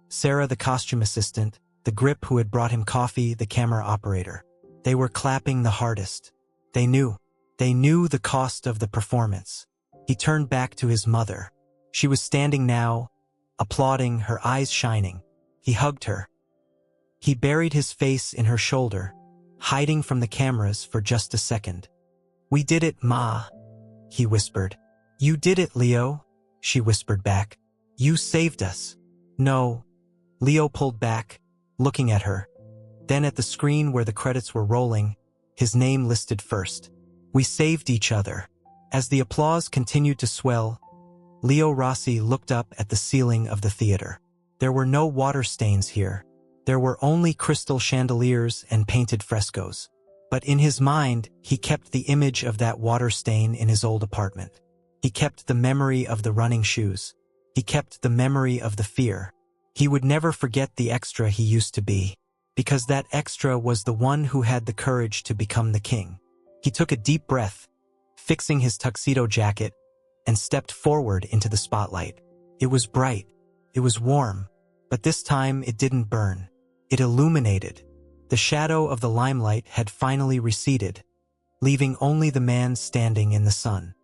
Sarah the costume assistant, the grip who had brought him coffee, the camera operator. They were clapping the hardest. They knew the cost of the performance. He turned back to his mother. She was standing now, applauding, her eyes shining. He hugged her. He buried his face in her shoulder, hiding from the cameras for just a second. "We did it, Ma," he whispered. "You did it, Leo," she whispered back. "You saved us." "No." Leo pulled back, looking at her. Then at the screen where the credits were rolling, his name listed first. "We saved each other." As the applause continued to swell, Leo Rossi looked up at the ceiling of the theater. There were no water stains here. There were only crystal chandeliers and painted frescoes. But in his mind, he kept the image of that water stain in his old apartment. He kept the memory of the running shoes. He kept the memory of the fear. He would never forget the extra he used to be, because that extra was the one who had the courage to become the king. He took a deep breath, fixing his tuxedo jacket, and stepped forward into the spotlight. It was bright. It was warm. But this time it didn't burn. It illuminated. The shadow of the limelight had finally receded, leaving only the man standing in the sun.